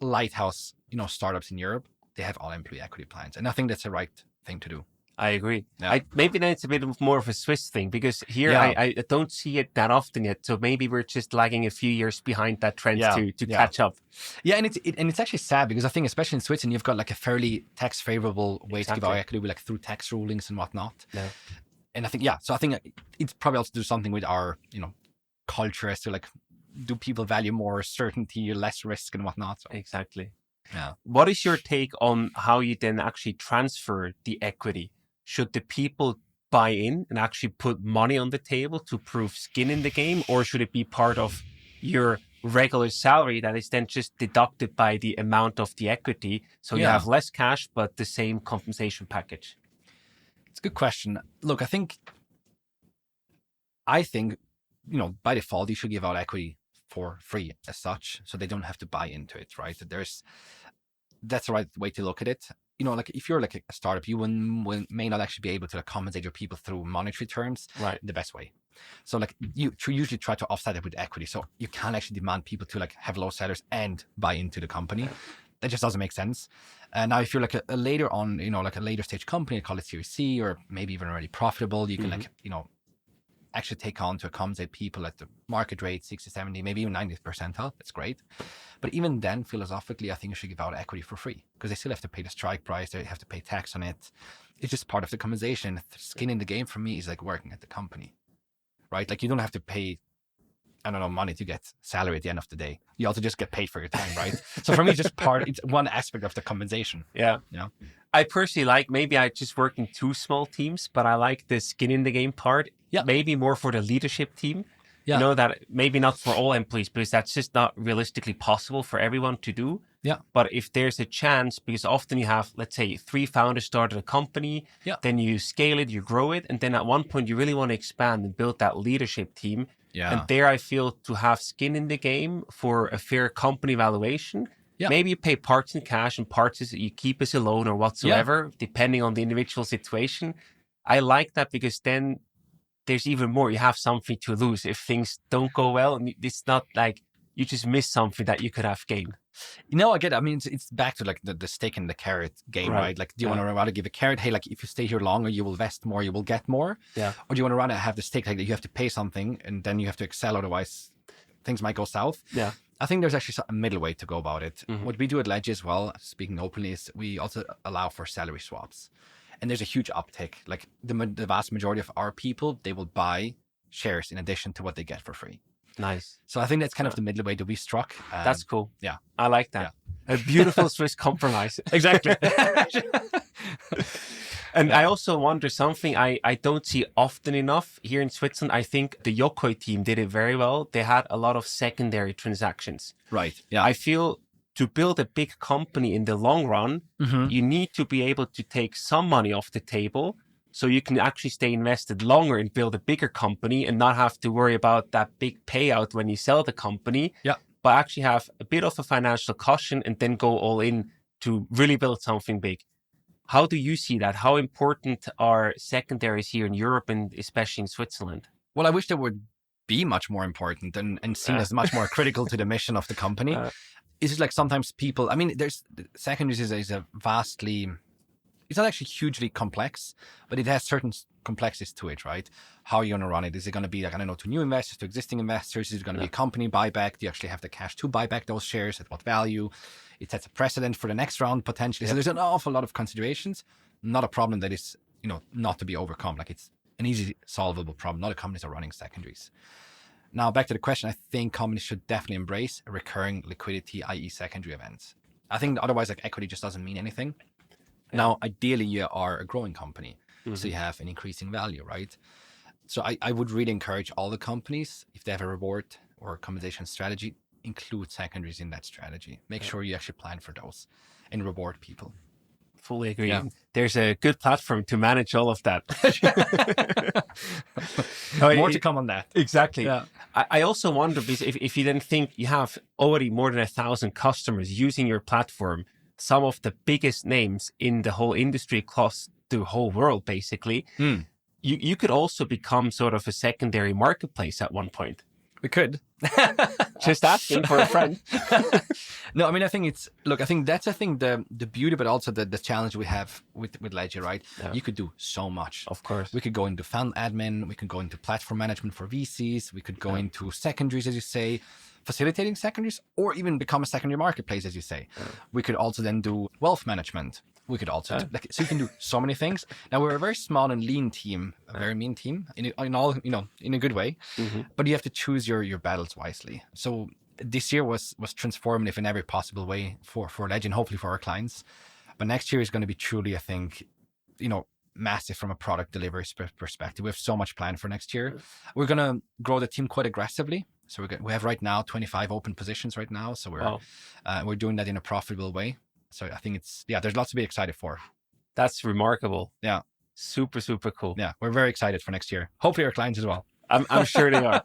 lighthouse, startups in Europe, they have all employee equity plans. And I think that's the right thing to do. I agree. Yeah. Maybe then it's a bit more of a Swiss thing, because here I don't see it that often yet. So maybe we're just lagging a few years behind that trend to catch up. Yeah, and it's actually sad, because I think especially in Switzerland, you've got like a fairly tax favorable way to give out equity, like through tax rulings and whatnot. Yeah. And I think so I think it's probably also do something with our culture as to like, do people value more certainty, less risk and whatnot? So. Exactly. Yeah. What is your take on how you then actually transfer the equity? Should the people buy in and actually put money on the table to prove skin in the game, or should it be part of your regular salary that is then just deducted by the amount of the equity? So you have less cash, but the same compensation package. It's a good question. Look, I think, by default, you should give out equity for free as such, so they don't have to buy into it, right? That's the right way to look at it. Like if you're like a startup, you may not actually be able to compensate your people through monetary terms, right? The best way. So like you usually try to offset it with equity. So you can't actually demand people to like have low salaries and buy into the company. That just doesn't make sense. Now, if you're like a later on, like a later stage company, call it Series C, or maybe even already profitable, you can actually take on to accommodate people at the market rate, 60, 70, maybe even 90th percentile. That's great. But even then, philosophically, I think you should give out equity for free, because they still have to pay the strike price. They have to pay tax on it. It's just part of the compensation. Skin in the game for me is like working at the company, right? Like you don't have to pay, money to get salary at the end of the day. You also just get paid for your time, right? So for me, it's one aspect of the compensation. Yeah. I personally maybe I just work in 2 small teams, but I like the skin in the game part. Yeah. Maybe more for the leadership team. Yeah. That maybe not for all employees, because that's just not realistically possible for everyone to do. Yeah. But if there's a chance, because often you have, let's say, 3 founders started a company, then you scale it, you grow it, and then at one point you really want to expand and build that leadership team. Yeah. And there I feel to have skin in the game for a fair company valuation. Yeah. Maybe you pay parts in cash and parts you keep as a loan or whatsoever, depending on the individual situation. I like that, because then there's even more. You have something to lose if things don't go well. And it's not like you just miss something that you could have gained. I get it. I mean, it's back to like the stick and the carrot game, right? Like, do you want to rather give a carrot? Hey, like if you stay here longer, you will invest more, you will get more. Yeah. Or do you want to rather have the stick, like that you have to pay something and then you have to excel, otherwise things might go south. Yeah. I think there's actually a middle way to go about it. Mm-hmm. What we do at Ledgy as well, speaking openly, is we also allow for salary swaps. And there's a huge uptick. Like the vast majority of our people, they will buy shares in addition to what they get for free. Nice. So I think that's kind of the middle way that we struck. That's cool. Yeah. I like that. Yeah. A beautiful Swiss compromise. Exactly. And I also wonder something I don't see often enough here in Switzerland. I think the Yokoi team did it very well. They had a lot of secondary transactions. Right. Yeah. I feel to build a big company in the long run, you need to be able to take some money off the table so you can actually stay invested longer and build a bigger company and not have to worry about that big payout when you sell the company. Yeah. But actually have a bit of a financial cushion and then go all in to really build something big. How do you see that? How important are secondaries here in Europe and especially in Switzerland? Well, I wish they would be much more important and seen as much more critical to the mission of the company. It's just like sometimes people, I mean, there's secondaries is a vastly, it's not actually hugely complex, but it has certain complexities to it, right? How are you going to run it? Is it going to be like, I don't know, to new investors, to existing investors? Is it going to be a company buyback? Do you actually have the cash to buy back those shares? At what value? It sets a precedent for the next round potentially. So there's an awful lot of considerations. Not a problem that is, not to be overcome. Like it's an easy solvable problem. Not all companies are running secondaries. Now, back to the question, I think companies should definitely embrace a recurring liquidity, i.e. secondary events. I think otherwise, like equity just doesn't mean anything. Now, ideally, you are a growing company, so you have an increasing value, right? So I would really encourage all the companies, if they have a reward or compensation strategy, include secondaries in that strategy. Make sure you actually plan for those and reward people. Fully agree. Yeah. There's a good platform to manage all of that. More to come on that. Exactly. Yeah. I also wonder, because if you then think you have already more than 1,000 customers using your platform, some of the biggest names in the whole industry across the whole world, basically, you could also become sort of a secondary marketplace at one point. We could. Just asking for a friend. No, I mean, I think that's the beauty, but also the challenge we have with Ledgy, right? Yeah. You could do so much. Of course. We could go into fund admin, we could go into platform management for VCs, we could go into secondaries, as you say, facilitating secondaries, or even become a secondary marketplace, as you say. Yeah. We could also then do wealth management. We could also so you can do so many things. Now we're a very small and lean team, a very mean team in all, in a good way. But you have to choose your battles wisely. So this year was transformative in every possible way for Ledgy and hopefully for our clients. But next year is going to be truly, I think, massive from a product delivery perspective. We have so much planned for next year. We're going to grow the team quite aggressively. So we have right now 25 open positions right now. So we're doing that in a profitable way. So I think there's lots to be excited for. That's remarkable. Yeah. Super, super cool. Yeah. We're very excited for next year. Hopefully our clients as well. I'm sure they are.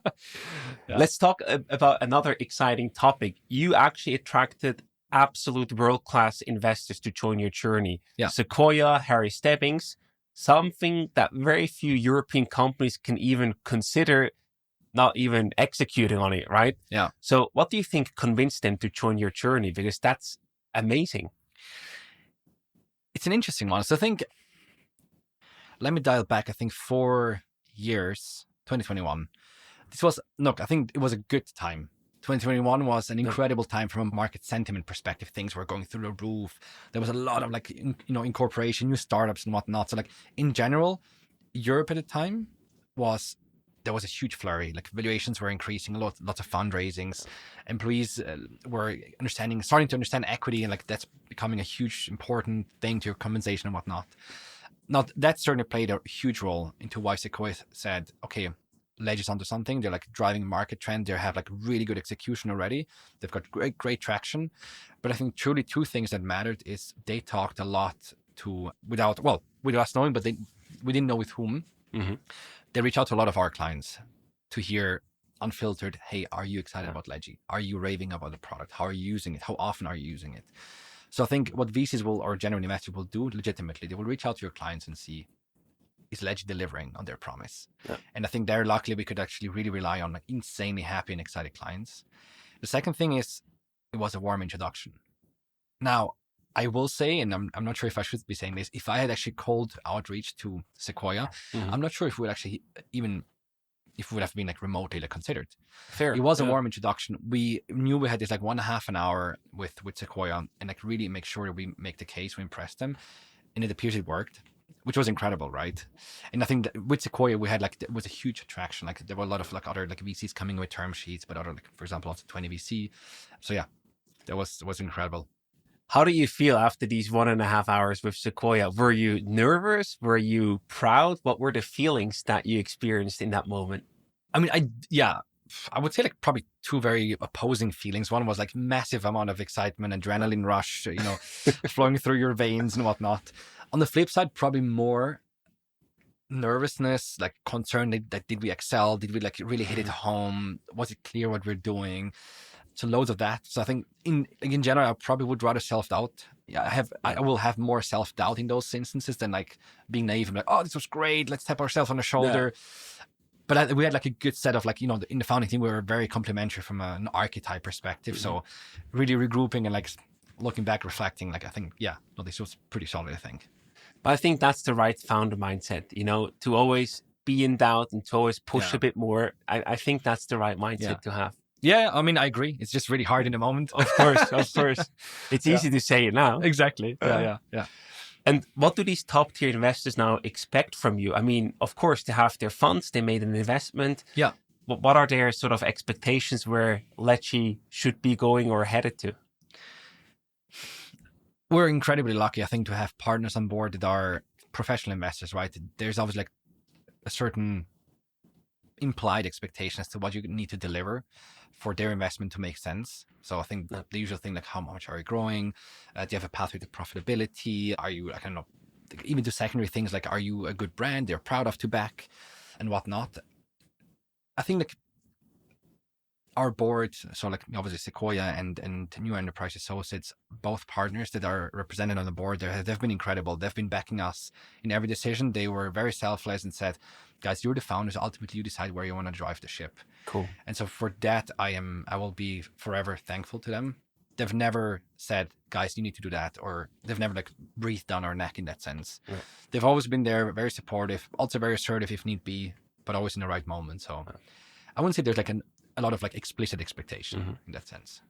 Yeah. Let's talk about another exciting topic. You actually attracted absolute world-class investors to join your journey. Yeah. Sequoia, Harry Stebbings, something that very few European companies can even consider, not even executing on it, right? Yeah. So what do you think convinced them to join your journey? Because that's amazing. It's an interesting one. So I think, let me dial back, I think 4 years, 2021. I think it was a good time. 2021 was an incredible time from a market sentiment perspective. Things were going through the roof. There was a lot of incorporation, new startups and whatnot. So in general, Europe at the time there was a huge flurry. Valuations were increasing, lots of fundraisings. Employees were starting to understand equity, and that's becoming a huge, important thing to your compensation and whatnot. Now, that certainly played a huge role into why Sequoia said, okay, Ledgy's onto something. They're driving market trend. They have really good execution already. They've got great traction. But I think truly two things that mattered is they talked a lot with us knowing, but we didn't know with whom. Mm-hmm. They reach out to a lot of our clients to hear unfiltered, hey, are you excited about Ledgy? Are you raving about the product? How are you using it? How often are you using it? So I think what VCs or genuine investors will do legitimately, they will reach out to your clients and see, is Ledgy delivering on their promise? Yeah. And I think there, luckily, we could actually really rely on insanely happy and excited clients. The second thing is, it was a warm introduction. Now, I will say, and I'm not sure if I should be saying this, if I had actually cold outreach to Sequoia, I'm not sure if we would actually if we would have been remotely considered. Fair. It was a warm introduction. We knew we had this 1.5 an hour with Sequoia and really make sure that we make the case, we impressed them. And it appears it worked, which was incredible, right? And I think that with Sequoia, we had there was a huge attraction. There were a lot of other VCs coming with term sheets, but other, for example, also 20 VC. So yeah, that was incredible. How do you feel after these 1.5 hours with Sequoia? Were you nervous? Were you proud? What were the feelings that you experienced in that moment? I mean, I would say probably two very opposing feelings. One was massive amount of excitement, adrenaline rush, flowing through your veins and whatnot. On the flip side, probably more nervousness, concern that did we excel? Did we really hit it home? Was it clear what we're doing? So loads of that. So I think in general, I probably would rather self-doubt I will have more self-doubt in those instances than like being naive and like, oh, this was great, let's tap ourselves on the shoulder. But we had like a good set of like, in the founding team, we were very complementary from an archetype perspective. So really regrouping and like looking back, reflecting, like I think, this was pretty solid, I think. But I think that's the right founder mindset, to always be in doubt and to always push a bit more. I think that's the right mindset to have. Yeah, I mean, I agree. It's just really hard in the moment. Of course. It's easy to say it now. Exactly. Yeah. And what do these top tier investors now expect from you? I mean, of course, they have their funds, they made an investment. Yeah. But what are their sort of expectations where Ledgy should be going or headed to? We're incredibly lucky, I think, to have partners on board that are professional investors, right? There's always like a certain implied expectation as to what you need to deliver for their investment to make sense. So I think the usual thing, like how much are you growing? Do you have a pathway to profitability? Are you, I don't know, even to secondary things like, are you a good brand they're proud of to back and whatnot? I think like our board, so like obviously Sequoia and New Enterprise Associates, both partners that are represented on the board, they've been incredible. They've been backing us in every decision. They were very selfless and said, guys, you're the founders. Ultimately, you decide where you want to drive the ship. Cool. And so for that, I will be forever thankful to them. They've never said, guys, you need to do that, or they've never like breathed down our neck in that sense. Yeah. They've always been there, very supportive, also very assertive if need be, but always in the right moment. So I wouldn't say there's like a lot of like explicit expectation in that sense.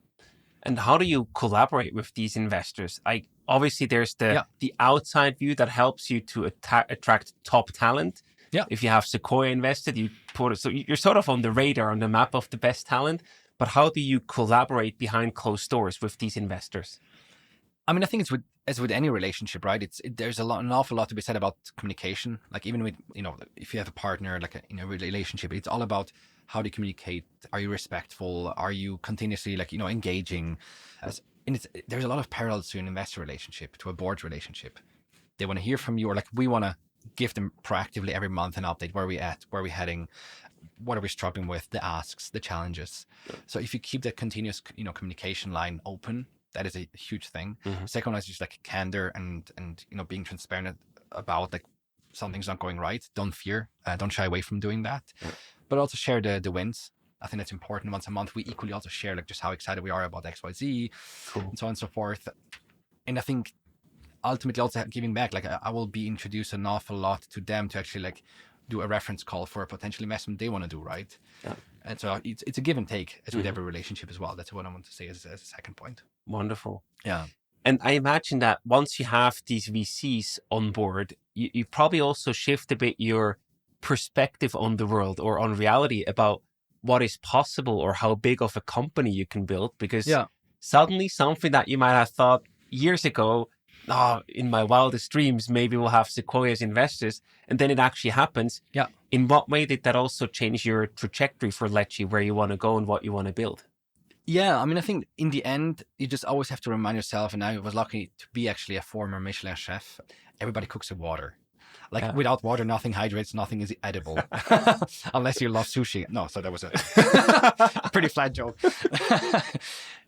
And how do you collaborate with these investors? Obviously there's the outside view that helps you to attract top talent. Yeah. If you have Sequoia invested, so you're sort of on the radar, on the map of the best talent. But how do you collaborate behind closed doors with these investors? I mean, I think it's as with any relationship, right? There's an awful lot to be said about communication. Like even with, if you have a partner, like in a relationship, it's all about how do you communicate? Are you respectful? Are you continuously engaging? There's a lot of parallels to an investor relationship, to a board relationship. They want to hear from you, or like we want to give them proactively every month an update. Where are we at? Where are we heading? What are we struggling with? The asks, the challenges. So if you keep that continuous, communication line open, that is a huge thing. Second one is just like candor and being transparent about like something's not going right. Don't fear. Don't shy away from doing that. But also share the wins. I think that's important. Once a month, we equally also share like just how excited we are about XYZ, and so on and so forth. And I think ultimately also giving back, like I will be introduced an awful lot to them to actually like do a reference call for a potential investment they want to do, right? Yeah. And so it's a give and take as with every relationship as well. That's what I want to say as a second point. Wonderful. Yeah. And I imagine that once you have these VCs on board, you probably also shift a bit your perspective on the world or on reality about what is possible or how big of a company you can build, because suddenly something that you might have thought years ago, in my wildest dreams, maybe we'll have Sequoia's investors, and then it actually happens. Yeah. In what way did that also change your trajectory for Ledgy, where you want to go and what you want to build? Yeah, I mean, I think in the end, you just always have to remind yourself, and I was lucky to be actually a former Michelin chef. Everybody cooks with water. Without water, nothing hydrates, nothing is edible. Unless you love sushi. No, so that was a pretty flat joke.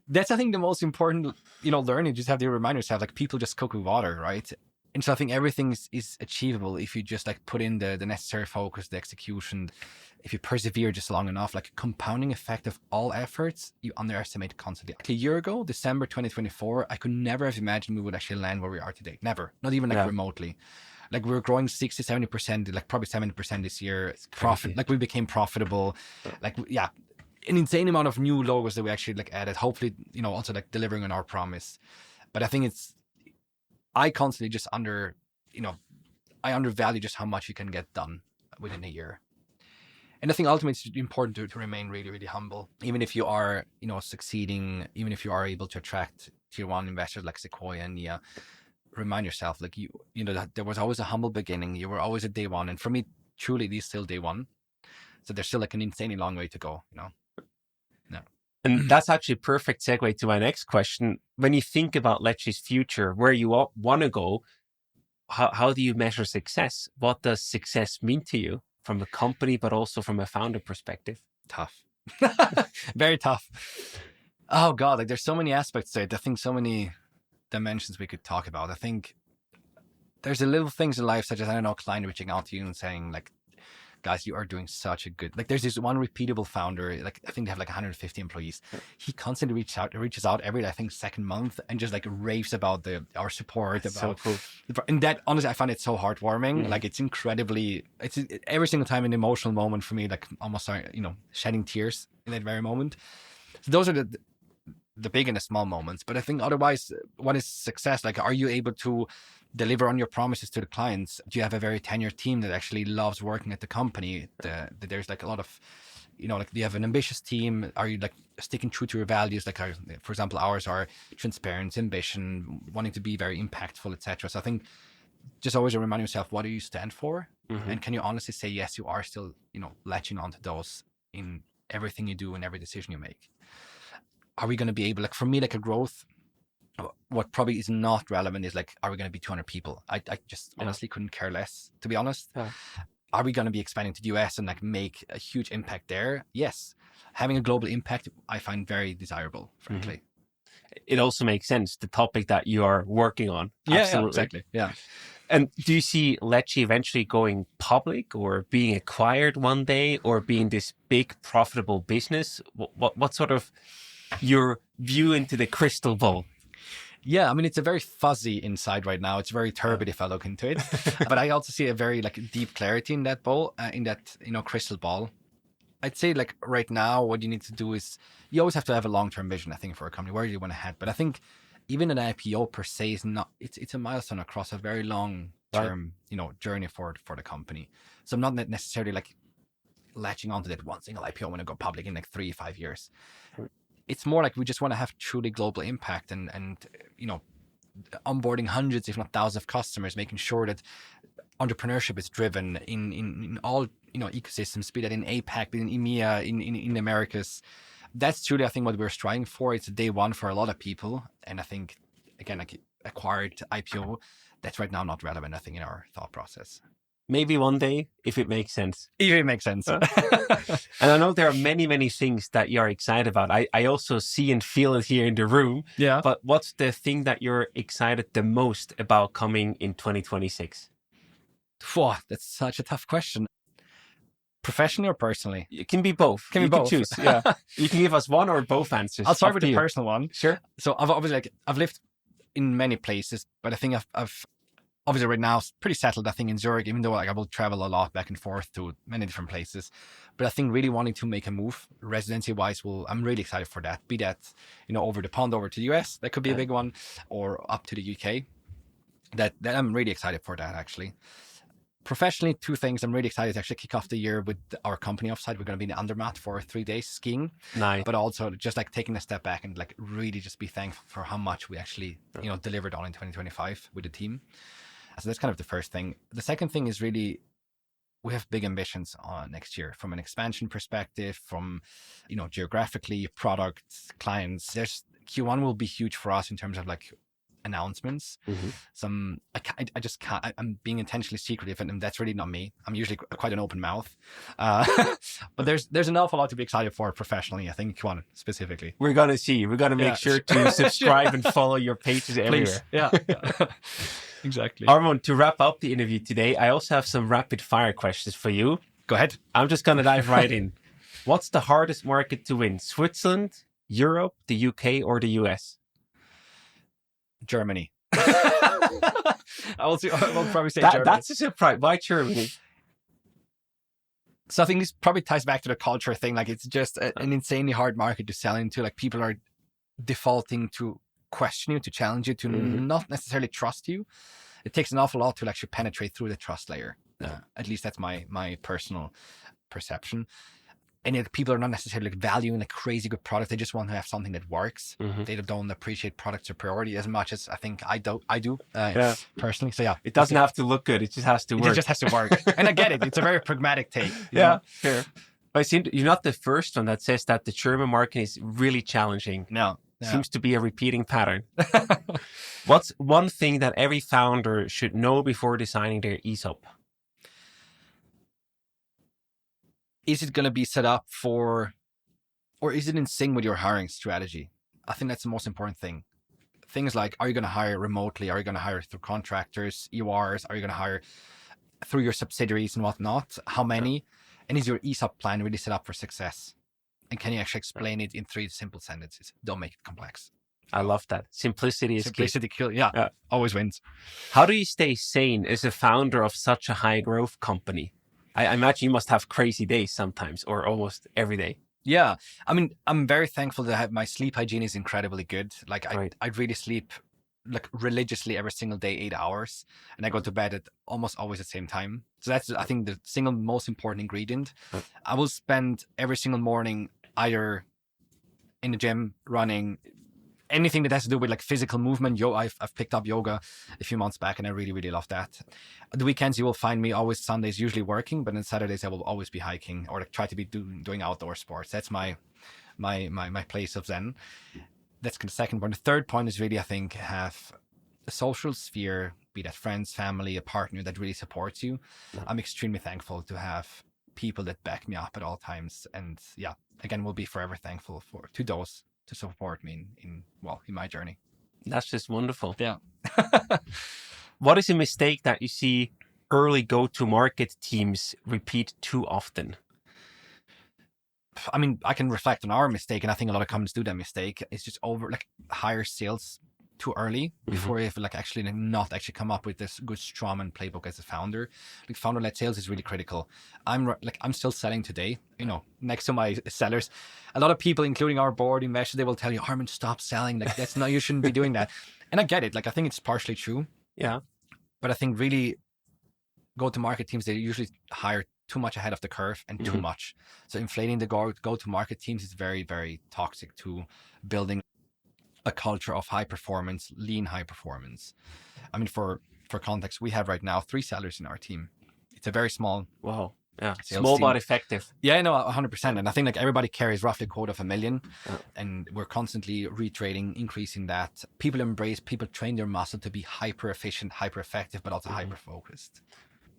That's, I think, the most important, learning. Just have to remind yourself, like, people just cook with water, right? And so I think everything is achievable if you just like put in the necessary focus, the execution. If you persevere just long enough, like compounding effect of all efforts, you underestimate constantly. Like a year ago, December 2024, I could never have imagined we would actually land where we are today. Never. Not even remotely. Like we were growing 60, 70%, like probably 70% this year. Profit, like we became profitable. Like, an insane amount of new logos that we actually like added. Hopefully, also like delivering on our promise. But I think I constantly just I undervalue just how much you can get done within a year. And I think ultimately it's important to remain really, really humble. Even if you are, succeeding, even if you are able to attract tier one investors like Sequoia and Nia, remind yourself, like that there was always a humble beginning. You were always at day one. And for me, truly, it is still day one. So there's still like an insanely long way to go, Yeah. And that's actually a perfect segue to my next question. When you think about Ledgy's future, where you want to go, how do you measure success? What does success mean to you from a company, but also from a founder perspective? Tough. Very tough. Oh God, like there's so many aspects to it. I think dimensions we could talk about. I think there's a little things in life, such as, I don't know, a client reaching out to you and saying like, guys, you are doing such a good, like there's this one repeatable founder, like I think they have like 150 employees. He constantly reaches out every, I think, second month and just like raves about our support. That's about, so cool. and that, honestly, I find it so heartwarming. Like it's incredibly, it's every single time an emotional moment for me, like almost, shedding tears in that very moment. So those are the big and the small moments. But I think otherwise, what is success? Like, are you able to deliver on your promises to the clients? Do you have a very tenured team that actually loves working at the company? There's like a lot of, like, do you have an ambitious team? Are you like sticking true to your values? Like, for example, ours are transparency, ambition, wanting to be very impactful, etc. So I think just always remind yourself, what do you stand for? And can you honestly say, yes, you are still, latching onto those in everything you do and every decision you make? Are we going to be able, like for me, like a growth, what probably is not relevant is like, are we going to be 200 people? I just honestly couldn't care less, to be honest. Are we going to be expanding to the US and like make a huge impact there? Yes. Having a global impact, I find very desirable, frankly. It also makes sense, the topic that you are working on. Yeah, exactly. Yeah. And do you see Ledgy eventually going public or being acquired one day or being this big profitable business? What sort of your view into the crystal ball? Yeah, I mean, it's a very fuzzy inside right now. It's very turbid if I look into it. But I also see a very like deep clarity in that ball, in that, crystal ball. I'd say like right now, what you need to do is you always have to have a long-term vision, I think, for a company. Where do you want to head? But I think even an IPO per se is not, it's a milestone across a very long-term, journey for the company. So I'm not necessarily like latching onto that one single IPO when I go public in like 3-5 years. It's more like we just want to have truly global impact and onboarding hundreds, if not thousands of customers, making sure that entrepreneurship is driven in all, ecosystems, be that in APAC, be in EMEA, in the Americas. That's truly, I think, what we're striving for. It's a day one for a lot of people. And I think, again, like acquired IPO, that's right now not relevant, I think, in our thought process. Maybe one day, if it makes sense. If it makes sense. And I know there are many, many things that you're excited about. I also see and feel it here in the room. Yeah. But what's the thing that you're excited the most about coming in 2026? Whoa, that's such a tough question. Professionally or personally? It can be both. Can both. Choose. Yeah. You can give us one or both answers. I'll start with the personal one. Sure. So I've lived in many places, but I think I've obviously right now pretty settled, I think, in Zurich, even though I will travel a lot back and forth to many different places. But I think really wanting to make a move residency wise, I'm really excited for that. Be that, over the pond, over to the US, that could be a big one, or up to the UK. That I'm really excited for that, actually. Professionally, two things. I'm really excited to actually kick off the year with our company offsite. We're going to be in the Andermatt for 3 days skiing. Nice. But also just like taking a step back and like really just be thankful for how much we actually, delivered on in 2025 with the team. So that's kind of the first thing. The second thing is really, we have big ambitions on next year from an expansion perspective, from, geographically, products, clients. Q1 will be huge for us in terms of like announcements. I just can't, I'm being intentionally secretive, and that's really not me. I'm usually quite an open mouth. But there's an awful lot to be excited for professionally, I think, Q1 specifically. We're going to see. We're going to make sure to subscribe and follow your pages everywhere. Yeah. Exactly. Armon, to wrap up the interview today, I also have some rapid fire questions for you. Go ahead. I'm just going to dive right in. What's the hardest market to win? Switzerland, Europe, the UK, or the US? Germany. I will probably say Germany. That's a surprise. Why Germany? So I think this probably ties back to the culture thing. Like, it's just an insanely hard market to sell into. Like, people are defaulting to question you, to challenge you, to not necessarily trust you. It takes an awful lot to actually penetrate through the trust layer. At least that's my personal perception. And yet people are not necessarily valuing a crazy good product. They just want to have something that works. They don't appreciate product superiority as much as I think I do personally. So yeah. It doesn't have to look good. It just has to work. It just has to work. And I get it. It's a very pragmatic take. Yeah, fair. I see you're not the first one that says that the German market is really challenging. No. Seems to be a repeating pattern. What's one thing that every founder should know before designing their ESOP? Is it going to be set up for, or is it in sync with your hiring strategy? I think that's the most important thing. things like, are you going to hire remotely? Are you going to hire through contractors, EORs? Are you going to hire through your subsidiaries and whatnot? How many? And is your ESOP plan really set up for success? And can you actually explain it in 3 simple sentences? Don't make it complex. I love that. Simplicity is key. Yeah, always wins. How do you stay sane as a founder of such a high growth company? I imagine you must have crazy days sometimes, or almost every day. Yeah. I mean, I'm very thankful that my sleep hygiene is incredibly good. Like I really sleep like religiously every single day, 8 hours, and I go to bed at almost always the same time. So that's, I think, the single most important ingredient. I will spend every single morning either in the gym, running, anything that has to do with like physical movement. I've picked up yoga a few months back, and I really, really love that. The weekends you will find me always, Sundays usually working, but on Saturdays I will always be hiking or like try to be doing outdoor sports. That's my place of zen. That's the second point. The third point is really, I think, have a social sphere, be that friends, family, a partner that really supports you. I'm extremely thankful to have people that back me up at all times. And yeah, again, we'll be forever thankful to those to support me in my journey. That's just wonderful. Yeah. What is a mistake that you see early go-to-market teams repeat too often? I mean, I can reflect on our mistake, and I think a lot of companies do that mistake. It's just hire sales too early before you have not actually come up with this good Strawman playbook as a founder. Like founder-led sales is really critical. I'm still selling today, next to my sellers. A lot of people, including our board investors, they will tell you, Armon, stop selling. Like you shouldn't be doing that. And I get it. Like, I think it's partially true. Yeah. But I think really go-to-market teams, they usually hire too much ahead of the curve and too much. So inflating the go-to-market teams is very, very toxic to building a culture of high performance, lean high performance. I mean, for context, we have right now 3 sellers in our team. It's a very small. Wow. Yeah. Small but effective. Yeah, no, 100%. And I think like everybody carries roughly a quota of $1 million. And we're constantly retraining, increasing that. People train their muscle to be hyper efficient, hyper effective, but also hyper focused.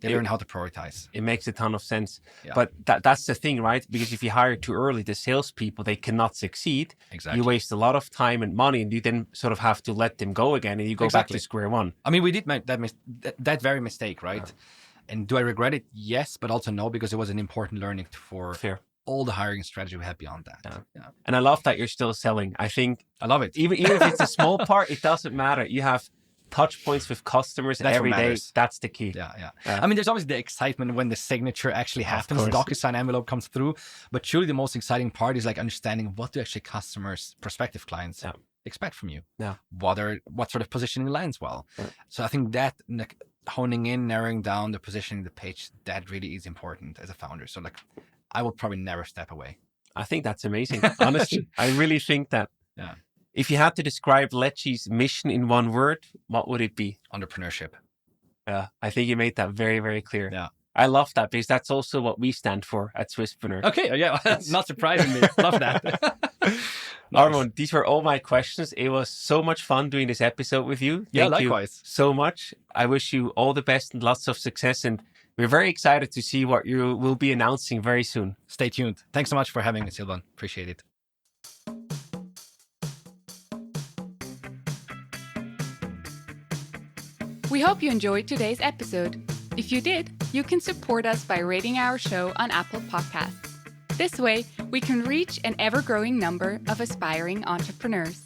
They learn how to prioritize. It makes a ton of sense. Yeah. But that's the thing, right? Because if you hire too early, the salespeople, they cannot succeed. Exactly. You waste a lot of time and money, and you then sort of have to let them go again, and you go back to square one. I mean, we did make that very mistake, right? Yeah. And do I regret it? Yes, but also no, because it was an important learning for all the hiring strategy we had beyond that. Yeah. And I love that you're still selling. I think I love it. Even if it's a small part, it doesn't matter. You have touch points with customers every day. That's the key. Yeah. I mean, there's always the excitement when the signature actually happens, the DocuSign envelope comes through. But truly the most exciting part is like understanding what do actually customers, prospective clients expect from you. Yeah. What sort of positioning lands well. Yeah. So I think that like honing in, narrowing down the positioning, the pitch, that really is important as a founder. So like I will probably never step away. I think that's amazing. Honestly, I really think that. Yeah. If you had to describe Ledgy's mission in one word, what would it be? Entrepreneurship. Yeah, I think you made that very, very clear. Yeah. I love that because that's also what we stand for at Swisspreneur. Okay, yeah, not surprisingly. Love that. Nice. Armon, these were all my questions. It was so much fun doing this episode with you. Thank likewise. You so much. I wish you all the best and lots of success. And we're very excited to see what you will be announcing very soon. Stay tuned. Thanks so much for having me, Silvan. Appreciate it. We hope you enjoyed today's episode. If you did, you can support us by rating our show on Apple Podcasts. This way, we can reach an ever-growing number of aspiring entrepreneurs.